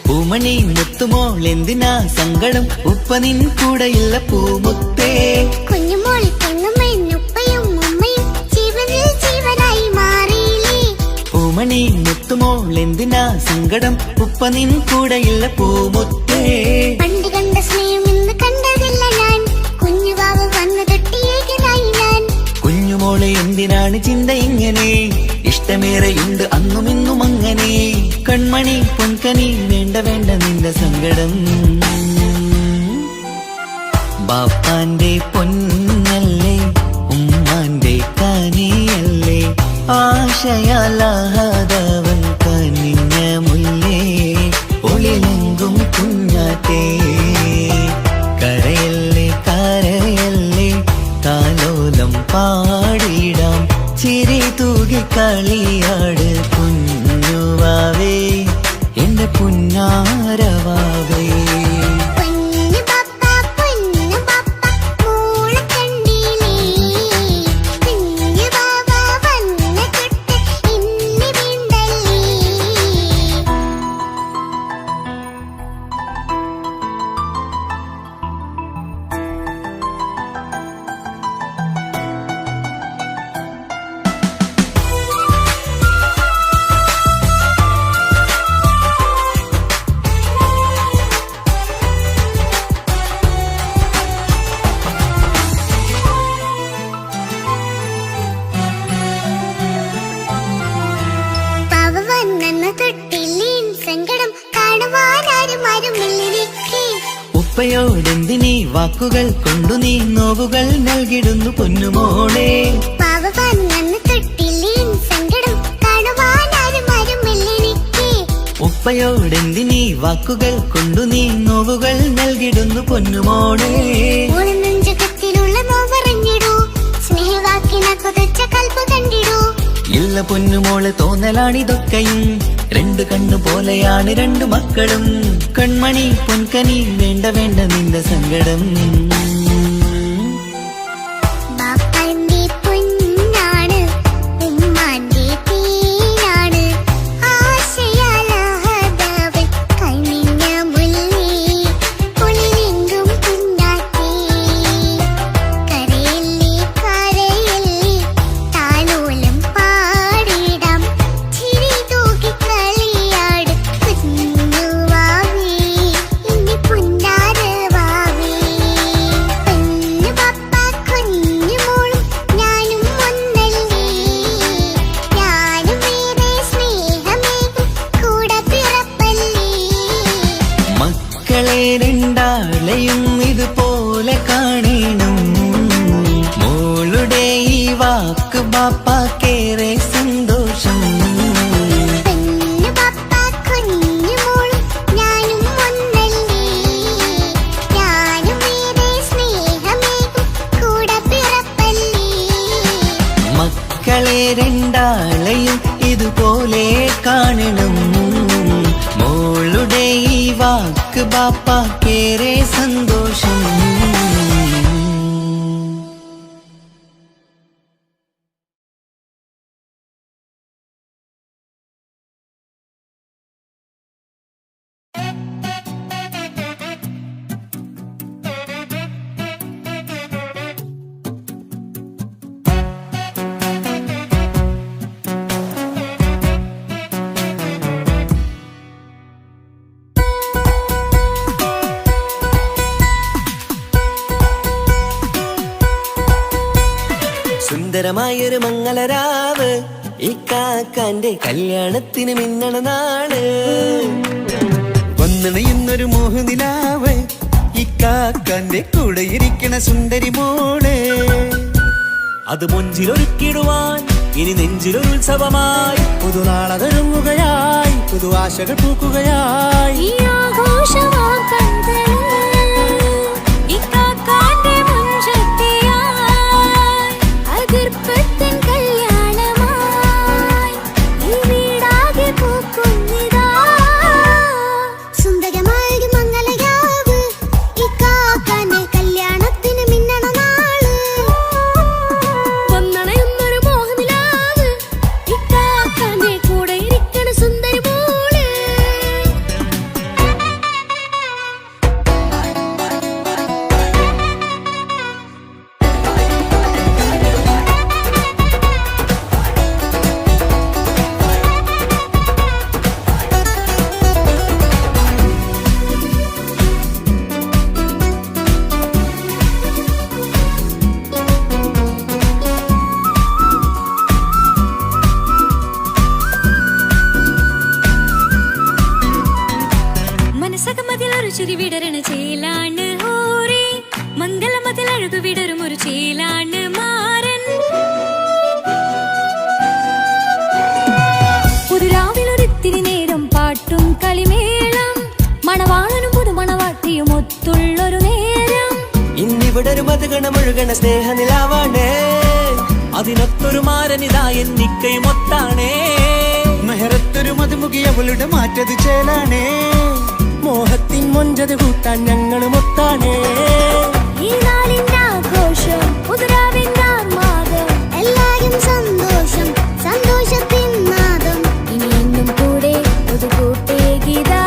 പൂമണി മുത്തുമോൾ എന്തിനാ സങ്കടം? ഉപ്പ നിൻ കൂടെയില്ല പൂമുത്തേ. പൂമണി മുത്തുമോൾ എന്തിനാ സങ്കടം? ഉപ്പ നിൻ കൂടെയില്ല പൂമുത്തേ. പണ്ട് കണ്ട സ്നേഹം ഇന്ന് കണ്ടതില്ല ഞാൻ, കുഞ്ഞുവാവ് വന്നു തൊട്ടിയേകനായി ഞാൻ. കുഞ്ഞുമോളെ എന്തിനാണ് ചിന്ത ഇങ്ങനെ? ഇഷ്ടമേറെയുണ്ട് അന്നും ഇന്നും അങ്ങനെ. കൺമണി പൊൻകനി വേണ്ട വേണ്ട നിന്റെ സങ്കടം. ബാപ്പാന്റെ പൊന്നല്ലേ ഉമ്മാന്റെ കനിയല്ലേ, ആശയാലാഹതവൻ കനിഞ്ഞ മുല്ലേ. ഒളിലെങ്കും കുഞ്ഞാറ്റേ കരയല്ലേ കരയല്ലേ, താലോലം പാടിടാം ചിരി തൂകി കളിയാട് കുഞ്ഞുവാവേ എന്റെ പുന്നാരവാവേ. ഉപ്പയോടെന്തിനീ വാക്കുകൾ കൊണ്ടു നീ നോവുകൾ നൽകിടുന്നു പൊന്നുമോളെ. ഉപ്പയോടെന്തിനീ വാക്കുകൾ കൊണ്ടു നീ നോവുകൾ നൽകിടുന്നു പൊന്നുമോളെ. ഇല്ല പൊന്നുമോളെ തോന്നലാണിതൊക്കെയും, രണ്ടു കണ്ണു പോലെയാണ് രണ്ടു മക്കളും. കൺമണി പൊൻകനി വേണ്ട വേണ്ട നിന്റെ സങ്കടം. രണ്ടാളെയും ഇതുപോലെ കാണണം. മോളുടെ ഈ വാക്ക് ബാപ്പാക്കേറെ സന്തോഷം. മക്കളെ രണ്ടാളെയും ഇതുപോലെ കാണണം. മോളുടെ ഈ വാക്ക് ബാപ്പാക്കേറെ സന്തോഷം. സുന്ദരമായൊരു മംഗളരാവ് ഇക്കാക്കാന്റെ കല്യാണത്തിന് മിന്നണ നാള് വന്നണയുന്നൊരു മോഹനിലാവ് ഇക്കാക്കാന്റെ കൂടെ ഇരിക്കണ സുന്ദരി മോള് അത് മൊഞ്ചിലൊരുക്കിടുവാൻ ഇനി നെഞ്ചിലൊരു ഉത്സവമായി പുതുനാളതൊരുങ്ങുകയായി പുതു ആശകൾ പൂക്കുകയായി ഈ ആഘോഷമാക്കണ്ടേ ഇക്കാക്കാന്റെ മുൻചെത്തിയായി അതിർപ്പത്തിൻ കല്യാണമായി ഈ വീടാകെ പൂക്കുന്നിതാ സുന്ദരമായ മംഗളയാവ് ഇക്കാക്കാന്റെ കല്യാണത്തിന് മിന്നണ നാള് വന്നണയുന്നൊരു മോഹനിലാവ് ഇക്കാക്കാന്റെ കൂടെ ഇരിക്കണ സുന്ദരി മോള് മനസ്സകമതിലൊരു ചിരി വിടരണ ചേലാണ് ഹോറി മംഗളമതിൽ അഴകു വിടരും ഒരു ചേലാണ് മാരൻ പുതുരാവിലൊരിത്തിരി നേരം പാട്ടും കളിമേളം മണവാളനും പുതുമണവാട്ടിയും ഒത്തുള്ളൊരു നേരം ഇന്നിവിടെ ഒരു മതഗണമൊഴുകണ സ്നേഹനിലാവാണ് അതിനൊത്തൊരു മാരനിതാ എന്നിക്കയും ഒത്താണേ മെഹറത്തൊരു മധുമുഖി അവളുടെ മാറ്റത് ചേലാണേ മോഹത്തിൻ മൊഞ്ചത് കൂട്ടാൻ ഞങ്ങളും ഒത്താണേ ഈ നാളിന്റെ ആഘോഷം പുതുരാവിന്റെ ആർമാദം എല്ലാരും സന്തോഷം സന്തോഷത്തിൻ നാദം ഇനി എന്നും കൂടെ പുതുകൂട്ടേ ഗീതാ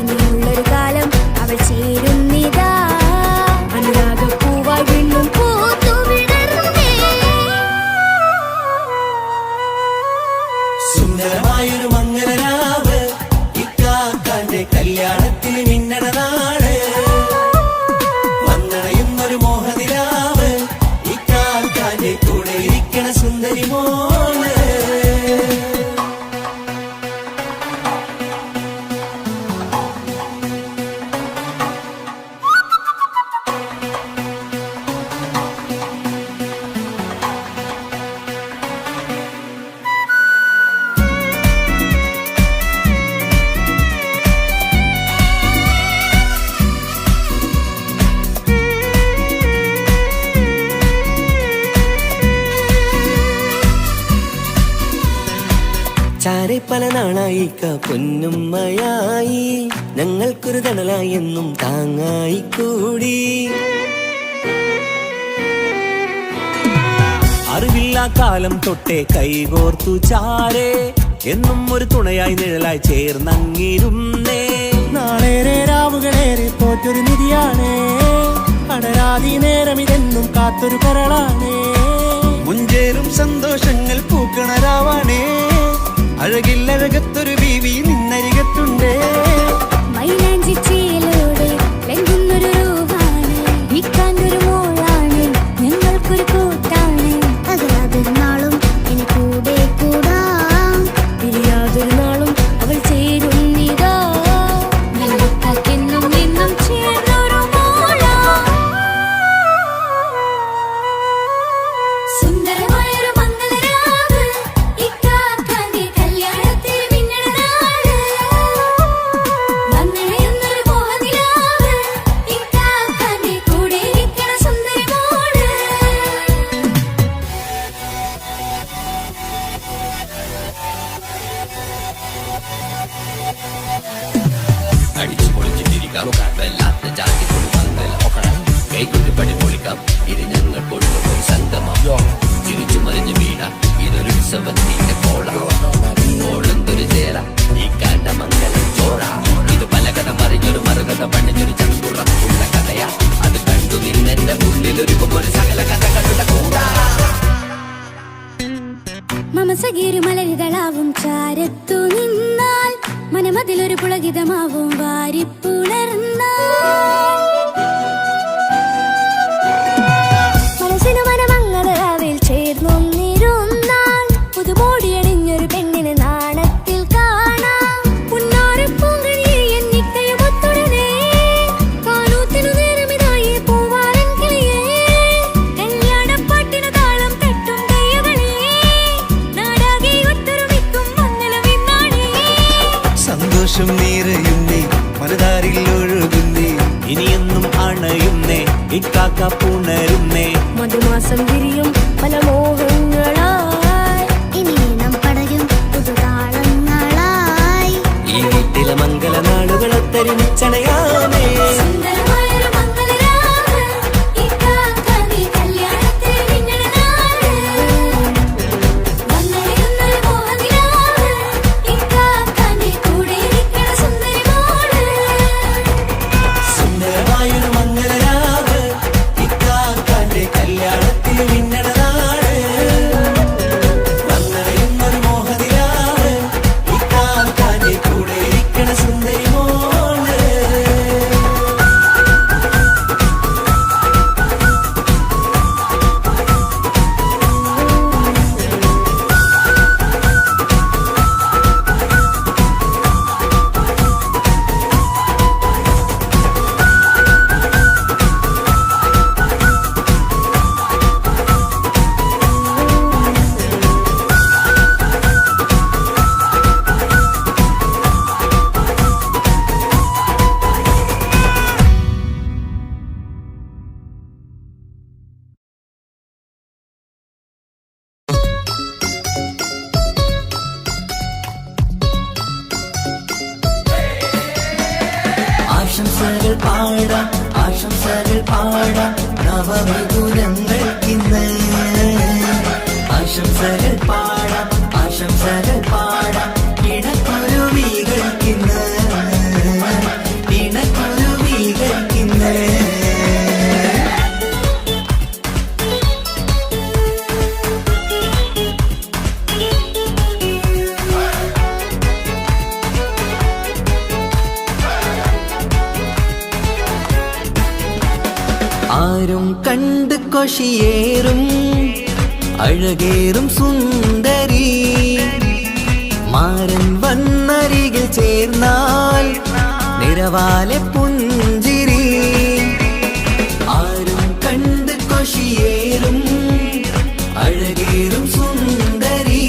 ഇനിയുള്ളൊരു കാലം അവൾ ചേരുന്നിതാ അനുരാഗപ്പൂവായി വീണ്ടും പൂത്തു വിടർന്നേ സുന്ദരമായൊരു മംഗളരാവ് ഇക്കാക്കാന്റെ കല്യാണത്തിന് മിന്നണ നാള് വന്നണയുന്നൊരു മോഹനിലാവ് ഇക്കാക്കാന്റെ കൂടെ ഇരിക്കണ സുന്ദരി മോള് ചാരെ പല നാളായിക്ക പൊന്നുമ്മയായി ഞങ്ങൾക്കൊരു തണലായി എന്നും താങ്ങായി കൂടി അറിവില്ല കാലം തൊട്ടേ കൈകോർത്തു ചാരേ എന്നും ഒരു തുണയായി നിഴലായി ചേർന്നങ്ങിരുന്നേ നാളേറെ രാവുകളേറെ പോറ്റൊരു നിധിയാണേ അടരാതി നേരം ഇതെന്നും കാത്തൊരു കരളാണേ മുഞ്ചേറും സന്തോഷങ്ങൾ പൂക്കണരാവാണേ അഴകില്ലഴകത്തൊരു ബീവി നിന്നരികത്തുണ്ടേ മൈലാഞ്ചി ചേലോടെ ലംഘുന്നൊരു രൂപാണ് ഇക്കാണ്ടൊരു മോളാണ് ഞങ്ങൾക്കൊരു കൂട്ടാണ് അകലാതൊരു നാളും ഇനി കൂടെ കൂടാം പിരിയാതൊരു നാളും അവൾ ചേരുന്നിതാ ഞങ്ങൾക്കെന്നും നിന്നും ചേർന്നൊരു മോളാ സുന്ദരമായൊരു മംഗളരാവ് ഇക്കാക്കാന്റെ കല്യാണത്തിൽ മിന്നണ നാള് വന്നണയുന്നൊരു മോഹനിലാവ് ഇക്കാക്കാന്റെ കൂടെ ഇരിക്കണ സുന്ദരി മോള് അടിച്ചു പൊളിച്ചിട്ടിരിക്കാം വല്ലാത്ത ജാതി കൊടുക്കാം കൈകൊട്ടി പൊളിക്കാം ഇത് ഞങ്ങൾ കൊണ്ടുപോയി സംഗമം ചിരിച്ചു മറിഞ്ഞു വീഴാം ഇതൊരു ഉത്സവത്തിന്റെ കോളെന്തൊരു ചേര ഈ കാണ്ട മംഗലം ചോറ ഇത് പലകഥ മറിഞ്ഞൊരു മറുകഥ പണിഞ്ഞൊരു ചങ്കുറപ്പുള്ള കഥയാ അത് കണ്ടു നിന്നെന്റെ ഉള്ളിലൊരുക്കുമ്പോൾ സകല കഥകളുടെ കൂടാ മമസഗീരു മലരിതളാവും ചാരത്തു നിന്നാൽ മനമതിലൊരു പുളകിതമാവും വാരിപ്പുണർന്നാൽ മനസ്സിനു മനമങ്ങതരാവിൽ ചേർ സന്തോഷം നിറയുന്നേ മനതാരിൽ ഒഴുകുന്നേ ഇനിയെന്നും അണയുന്നേ ഇക്കാക്ക പുണരുന്നേ മധുമാസം വിരിയും പല മോഹങ്ങളായി ഇനി നാം പടരും പുതുതാളങ്ങളായി ഈ വീട്ടിലെ മംഗള നാളുകൾ ഒത്തൊരുമിച്ചണയാമേ സുന്ദരമായൊരു മംഗളരാവ് ഇക്കാക്കാന്റെ കല്യാണത്തിൽ മിന്നണ നാട് വന്നൊരു മോഹനിലാവ് ഇക്കാക്കാന്റെ കൂടെ ഇരിക്കണ സുന്ദരി മോള് സുന്ദരമായൊരു മംഗളരാവ് ഇക്കാക്കാന്റെ കല്യാണത്തിൽ മിന്നണ നാട് വന്നറിയുന്നൊരു മോഹനിലാവ് ഇക്കാക്കാന്റെ കൂടെ ഇരിക്കണ സുന്ദരി മോള് ആശംസകൾ പാടാം ആശംസകൾ പാടാം നവമിഥുനങ്ങൾക്കിന്ന് ആശംസകൾ പാടാം ആശംസകൾ പാടാം ഇണക്കുരുവികൾക്കിന്ന് ഇണക്കുരുവികൾക്കിന്ന് ആരും കണ്ട് കൊഷിയേറും അഴകേറും സുന്ദരി മാരൻ വന്നരികിൽ ചേർന്നാൽ നിറവാലെ പുഞ്ചിരി ആരും കണ്ട് കൊഷിയേറും അഴകേറും സുന്ദരി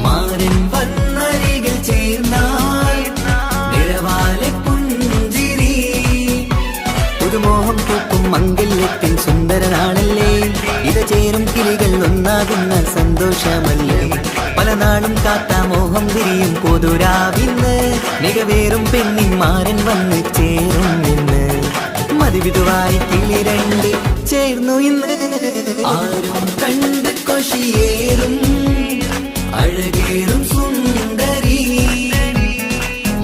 മാരൻ വന്നരികിൽ ചേർന്നാൽ നിറവാലെ പുഞ്ചിരി പുതുമോഹം പൂക്കും മംഗല്യത്തിൻ സുന്ദരനാണല്ലേ ഇത് ചേരും കിളികൾ ഒന്നാകുന്ന സന്തോഷമല്ലേ പല നാളും കാത്ത മോഹം വിരിയും പൊതുരാവിന്ന് മികവേറും പെണ്ണിൻ മാരൻ വന്ന് ചേരും ഇന്ന് മതിവിധുവായി കിളി രണ്ട് ചേർന്നു ഇന്ന് ആരും കണ്ട് കൊഷിയേറും അഴകേറും സുന്ദരി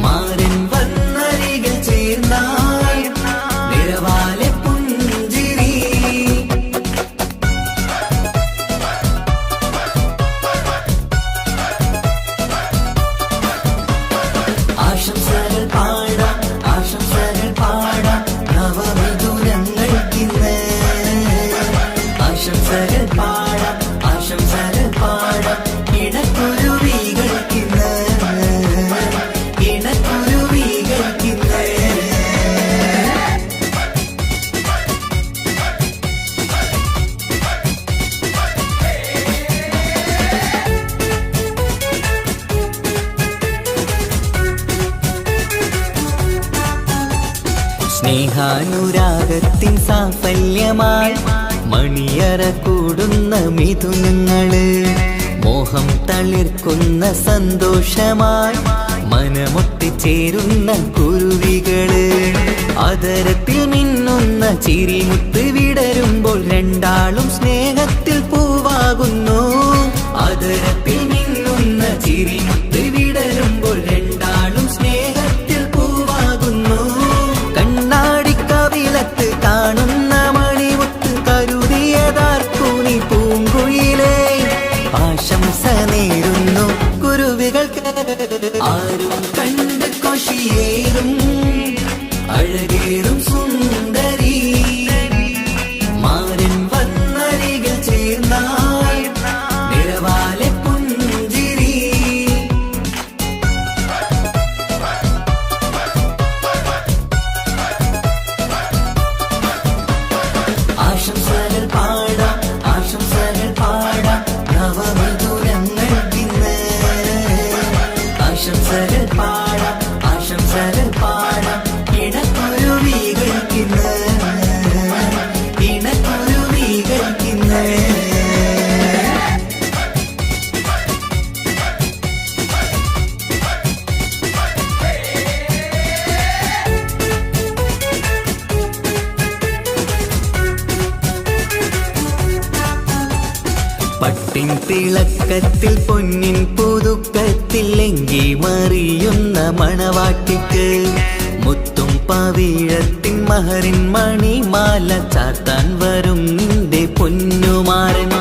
മാരൻ വന്നരികിൽ ചേർന്നാൽ നിറവാലെ പുഞ്ചിരി ആശംസകൾ പാടാം ആശംസകൾ പാടാം നവമിഥുനങ്ങൾക്കിന്ന് ആശംസകൾ പാടാം ആശംസകൾ പാടാം ഇണക്കുരുവികൾക്കിന്ന് ഇണക്കുരുവികൾക്കിന്ന് സ്നേഹാനുരാഗത്തിൻ സാഫല്യമായി മണിയറ കൂടുന്ന മിഥുനങ്ങള് മോഹം തളിർക്കുന്ന സന്തോഷമായി മനമൊട്ടിച്ചേരുന്ന കുരുവികള് അതരത്തിൽ മിന്നുന്ന ചിരിമുത്ത് വിടരുമ്പോൾ രണ്ടാളും സ്നേഹത്തിൽ പൂവാകുന്നു അതരത്തിൽ മിന്നുന്ന ചിരിമുത്ത് വിടരുമ്പോൾ രണ്ടാളും സ്നേഹത്തിൽ പൂവാകുന്നു കണ്ണാടിക്കവിലത്ത് കാണുന്ന മണിമുത്ത് കരുതിയതാർക്കൂനി പൂങ്കുയിലേ ആശംസ നേരുന്നു കുരുവികൾക്ക് ആരും കണ്ട് കൊഷിയേറും അഴകേറും സുന്ദരി മാരൻ വന്നരികിൽ ചേർന്നാൽ നിറവാലെ പുഞ്ചിരി ആശംസകൾ പാടാം ആശംസകൾ പാടാം നവമിഥുനങ്ങൾക്കിന്ന് ആശംസകൾ പാടാം മുത്തിളക്കത്തിൽ പൊന്നിൻ പുതുക്കത്തിൽ എങ്കി മറിയുന്ന മണവാട്ടിക്ക് മുത്തും പവിഴത്തിൻ മഹറിൻ മണിമാല ചാർത്താൻ വരും നിന്റെ പൊന്നുമാരൻ.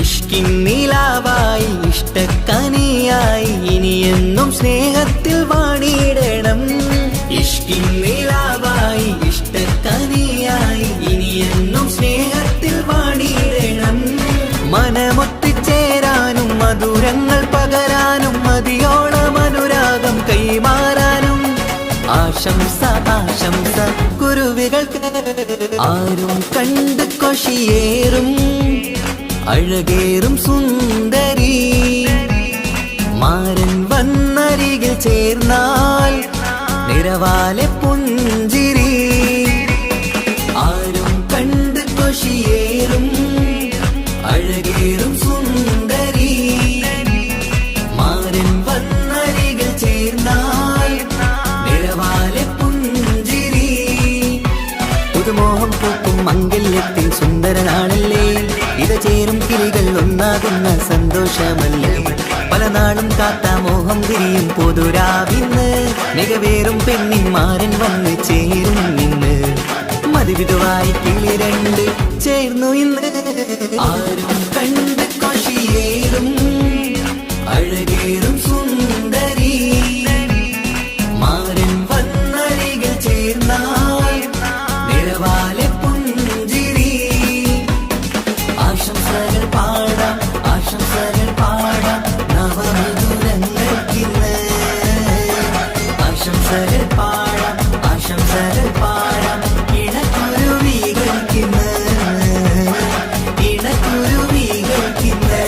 ഇഷ്കിൻ നിലാവായി ഇഷ്ടക്കനിയായി ഇനിയെന്നും സ്നേഹത്തിൽ വാണിടണം. ഇഷ്കിൻ നിലാവായി ഇഷ്ടക്കനിയായി ഇനിയെന്നും സ്നേഹത്തിൽ വാണിടണം. മനമൊത്തിച്ചേരാനും മധുരങ്ങൾ പകരാനും മതിയോളം അനുരാഗം കൈമാറാനും ആശംസ ആശംസ കുരുവികൾക്ക്. ആരും കണ്ട് കൊഷിയേറും അഴകേറും സുന്ദരി മാരൻ വന്നരികിൽ ചേർന്നാൽ നിറവാലെ പുഞ്ചിരി. ആരും കണ്ട് കൊഷിയേറും അഴകേറും സുന്ദരി മാരൻ വന്നരികിൽ ചേർന്നാൽ നിറവാലെ പുഞ്ചിരി. പുതുമോഹം പൂക്കും മംഗല്യത്തിൽ സുന്ദരനാണല്ലേ, ഇത ചേരും കിളികൾ ഒന്നാകുന്ന സന്തോഷമല്ലേ. പല നാളും കാത്ത മോഹം തിരിയും പൊതുരാവിന്ന് മികവേറും പെണ്ണിൻ മാരൻ വന്ന് ചേരും ഇന്ന്. മതിവിധുവായി കിളി രണ്ട് ചേർന്നു ഇന്ന്. ആരും കണ്ട് കൊഷിയേറും അഴകേറും സുന്ദരി മാരൻ വന്നരികിൽ ചേർന്നാൽ നിറവാലെ പുഞ്ചിരി. ആശംസകൾ പാടാം ആശംസകൾ പാടാം നവമധുരങ്ങൾക്കിന്ന്. ആശംസകൾ പാടാം ആശംസകൾ പാടാം ഇണക്കുരുവികൾക്കിന്ന് ഇണക്കുരുവികൾക്കിന്ന്.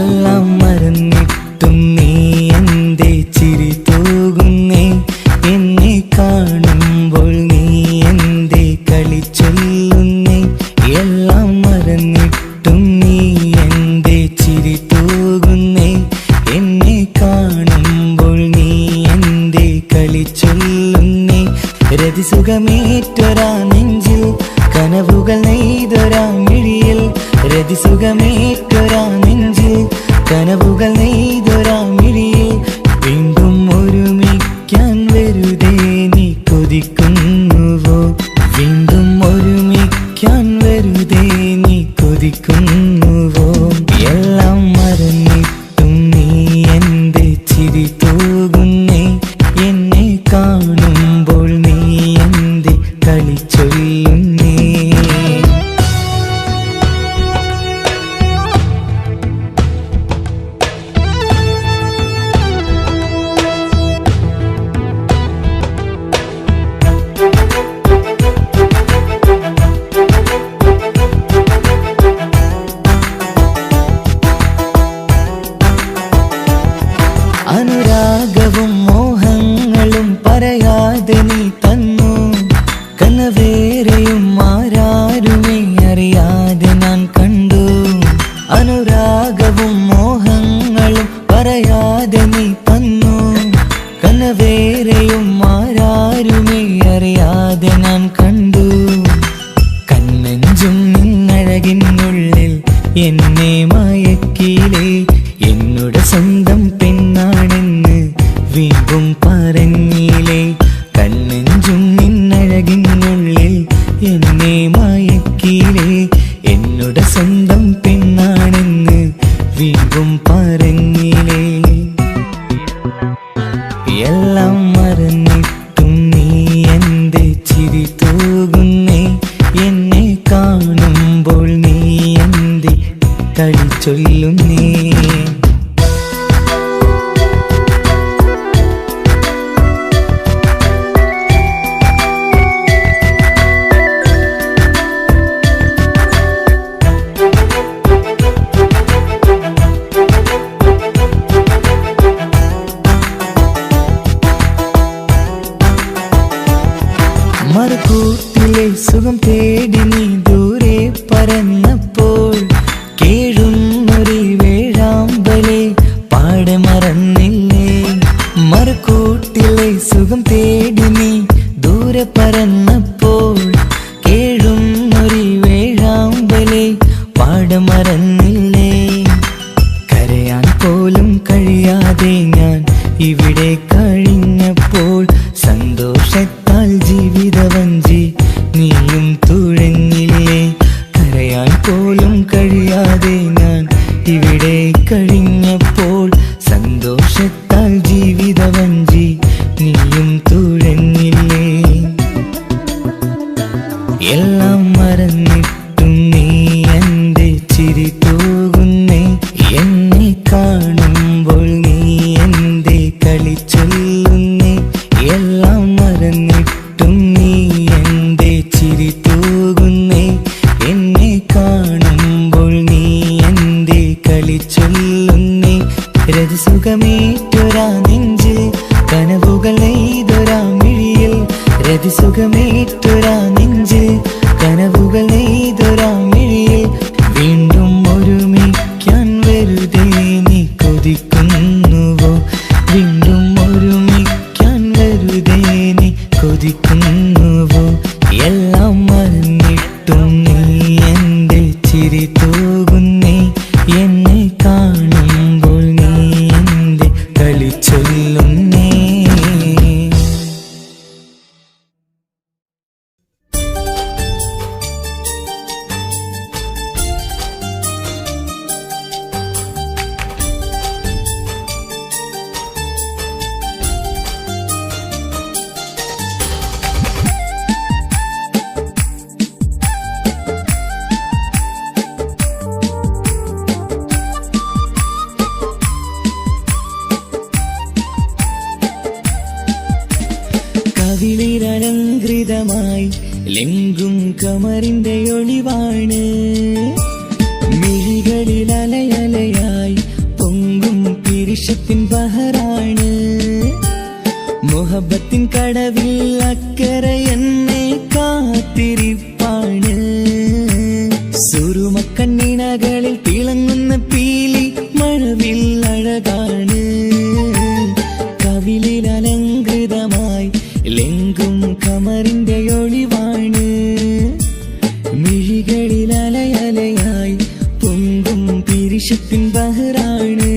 എല്ലാം മറന്നിട്ടും നീ എന്റെ ചിരി തൂകുന്നേ, എന്നെ കാണുമ്പോൾ നീ എന്റെ കളി ചൊല്ലുന്നേ. എല്ലാം മറന്നിട്ടും നീ എന്റെ ചിരി തൂകുന്നേ, എന്നെ കാണുമ്പോൾ നീ എന്റെ കളി ചൊല്ലുന്നേ. രതിസുഖമേറ്റൊരാ നെഞ്ചിൽ കനവുകൾ നെയ്തൊരാ മിഴിയിൽ. രതിസുഖമേറ്റൊരാ നെഞ്ചിൽ കനവുകൾ നെയ്തൊരാ മിഴിയിൽ. വീണ്ടും ഒരുമിക്കാൻ വെറുതെ നീ കൊതിക്കുന്നുവോ, വീണ്ടും ഒരുമിക്കാൻ വെറുതെ നീ കൊതിക്കുന്നുവോ. എല്ലാം മറന്നിട്ടും നീ എന്റെ ചിരി തൂകുന്നേ, എന്നെ കാണുമ്പോൾ നീ എന്റെ കളി ചൊല്ലുന്നേ. അനുരാഗവും മോഹങ്ങളും പറയാതെ നീ തന്നു, കനവേറെയും ആരാരുമേ അറിയാതെ ഞാൻ കണ്ടു. അനുരാഗവും മോഹങ്ങളും പറയാതെ നീ തന്നു, കനവേറെയും ആരാരുമേ അറിയാതെ ഞാൻ കണ്ടു. കണ്ണെഞ്ചും നിന്നഴകിനുള്ളിൽ എന്നെ മയക്കിയിലേ, എന്നുടെ സ്വന്തം പെണ്ണാണെന്ന് വീണ്ടും പറഞ്ഞില്ലേ. കണ്ണെഞ്ചും നിന്നഴകിനുള്ളിൽ എന്നെ മയക്കിയില്ലേ, എന്നുടെ സ്വന്തം പെണ്ണാണെന്ന് വീണ്ടും പറഞ്ഞില്ലേ. എല്ലാം മറന്നിട്ടും നീ എന്റെ ചിരി തൂകുന്നേ, എന്നെ കാണുമ്പോൾ നീ എന്റെ കളി ചൊല്ലുന്നേ. പാടെ മറന്നില്ലേ മറുകൂട്ടിലെ സുഖം തേടി നീ ദൂരെ പറന്നപ്പോൾ കേഴും ഒരു വേഴാമ്പലെ പാടെ മറന്നില്ലേ കരയാൻ പോലും കഴിയാതെ ഞാൻ ഇവിടെ കഴിഞ്ഞപ്പോൾ സന്തോഷത്താൽ ജീവിതവഞ്ചി നീയും തുഴഞ്ഞില്ലേ കരയാൻ പോലും കഴിയാതെ ഞാൻ ഇവിടെ കഴിഞ്ഞപ്പോൾ സന്തോഷത്താൽ ജീവിതവഞ്ചി നീയും തുഴഞ്ഞില്ലേ എല്ലാം മറന്നിട്ടും നീ എന്റെ ചിരി തൂകുന്നേ എന്നെ കാണുമ്പോൾ നീ എന്റെ കളി ചൊല്ലുന്നേ എല്ലാം മറന്നിട്ടും നീ എന്റെ ചിരി തൂകുന്നേ എന്നെ കാണുമ്പോൾ നീ എന്റെ കളി ചൊല്ലുന്നേ രതിസുഖമേറ്റൊരാ നെഞ്ചിൽ കനവുകൾ നെയ്തൊരാ മിഴിയിൽ രതിസുഖമേറ്റൊരാ നെഞ്ചിൽ കനവുകൾ നെയ്തൊരാ മിഴിയിൽ വീണ്ടും ഒരുമിക്കാൻ വെറുതെ നീ കൊതിക്കുന്നുവോ വീണ്ടും ഒരുമിക്കാൻ വെറുതെ നീ കൊതിക്കുന്നുവോ എല്ലാം മറന്നിട്ടും നീ എന്റെ ചിരി തൂകുന്നേ എന്നെ കാണുമ്പോൾ നീ എന്റെ കളി ചൊല്ലുന്നേ കവിളിലലങ്കൃതമായി ലെങ്കും കമറിന്റെ ഒളിവാണ് മിഴികളിൽ അലയലയായി പൊങ്കും പിരിശത്തിൻ ബഹറാണ് മുഹബത്തിൻ കടവിൽ അക്കരെ എന്നെ കാത്തിരിപ്പാണ് സുറുമക്കണ്ണിണകളിൽ തിളങ്ങുന്ന പീലി മഴവിൽ അഴകാണ് കവിളിൽ അലങ്കൃതമായി ലെങ്കും കമറിന്റെ ഒളിവാണ് മിഴികളിൽ അലയലയായി പൊങ്കും പിരിശത്തിൻ ബഹറാണ്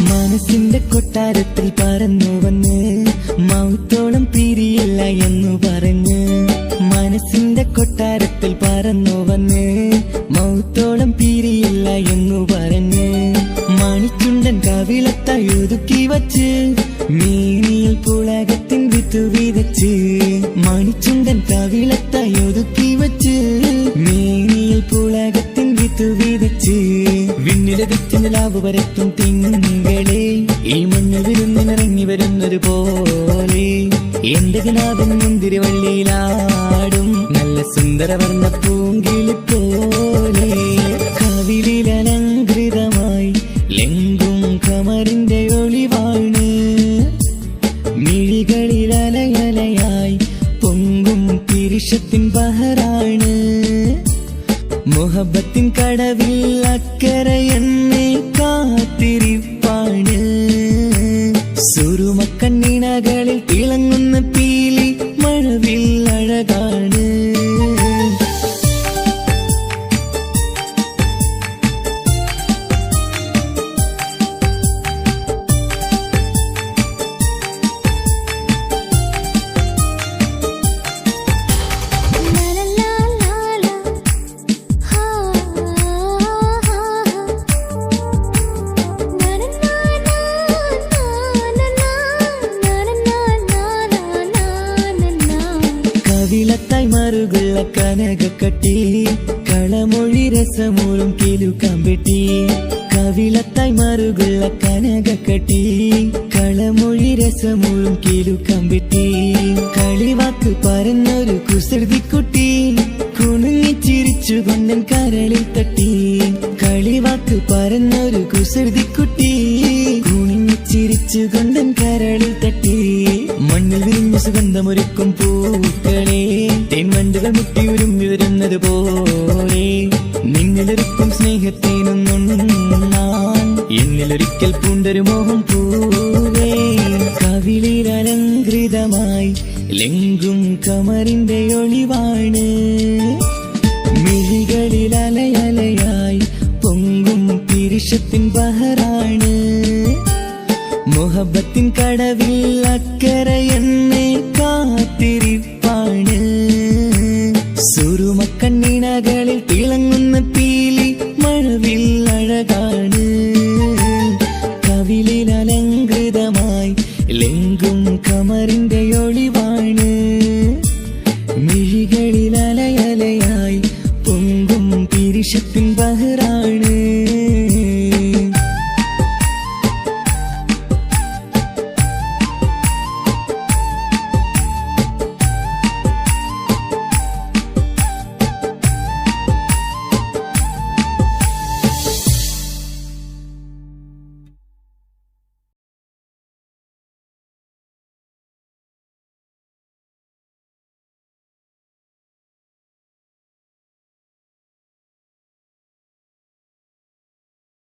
മനസ്സിന്റെ കൊട്ടാരത്തിൽ പറന്നു വന്ന് മൗത്തോളം പിരിയില്ല എന്നു പറഞ്ഞ് മനസ്സിന്റെ കൊട്ടാരത്തിൽ പറന്നു വന്ന് മൗത്തോളം പിരിയില്ല എന്നു പറഞ്ഞ് മണിച്ചുണ്ടൻ കവിളത്തായി ഒതുക്കി വച്ച് മീനിയിൽ പുളകത്തിൻ വിത്തു വിതച്ച് മണിച്ചുണ്ടൻ കവിളത്തായി ഒതുക്കി വച്ച് മീനിയിൽ പുളകത്തിൻ വിത്തു വിതച്ച് വിണ്ണിലതിച്ച് നിലാവ് വരത്തും തിങ്കളെ ഈ മണ്ണ് വിരുന്നിനിറങ്ങി വരുന്നൊരു പോലെ എന്റെ കിനാവിൻ മുന്തിരിവള്ളിയിലാടും നല്ല സുന്ദരവർണ്ണ പൂങ്കിളി പോലെ കവിളിലലങ്കൃതമായി ലെങ്കും കമറിന്റെ ഒളിവാണ് മിഴികളിൽ അലയലയായി പൊങ്കും പിരിശത്തിൻ ബഹറാണ് മുഹബത്തിൻ കടവിൽ അക്കരെ എന്നെ കാത്തിരിപ്പാണ് സുറുമക്കണ്ണിണകളിൽ തിളങ്ങുന്ന പീലി മഴവിൽ അഴകാണ് കവിളത്തായി മറുകുള്ള കനകക്കട്ടി കളമൊഴി രസമൂളും കിലുക്കാമ്പെട്ടി കവിളത്തായി മറുകുള്ള കനകക്കട്ടി കളമൊഴി രസമുഴും കിലുക്കം വെട്ടി കളിവാക്ക് പറഞ്ഞൊരു കുസൃതിക്കുട്ടി കുണുങ്ങിച്ചിരിച്ചു കൊണ്ടൻ കരളിൽ തട്ടി കളിവാക്ക് പറഞ്ഞൊരു കുസൃതിക്കുട്ടി കുണുങ്ങിച്ചിരിച്ചു കൊണ്ടൻ കരളിൽ തട്ടി മണ്ണിൽ വിരിഞ്ഞ സുഗന്ധമൊരുക്കും പൂക്കളെ തേൻവണ്ടുകൾ മുട്ടിയുരുമ്പി വരുന്നത് പോലെ നിന്നിലൊരുക്കും സ്നേഹത്തേനൊന്നുണ്ണാൻ എന്നിലൊരിക്കൽ പൂണ്ടൊരു മോഹം പൂവേ കവിളിലലങ്കൃതമായി ലെങ്കും കമറിന്റെ ഒളിവാണ് മിഴികളിൽ അലയലയായി പൊങ്കും പിരിശത്തിൻ ബഹറാണ് മുഹബത്തിൻ കടവിൽ അക്കരെ എന്നെ കാത്തിരിപ്പാണ് സുറുമക്കണ്ണിണകളിൽ തിളങ്ങുന്ന പീലി മഴവിൽ അഴകാണ് കവിളിൽ അലങ്കൃതമായി ലെങ്കും കമറിന്റെ ഒളിവ്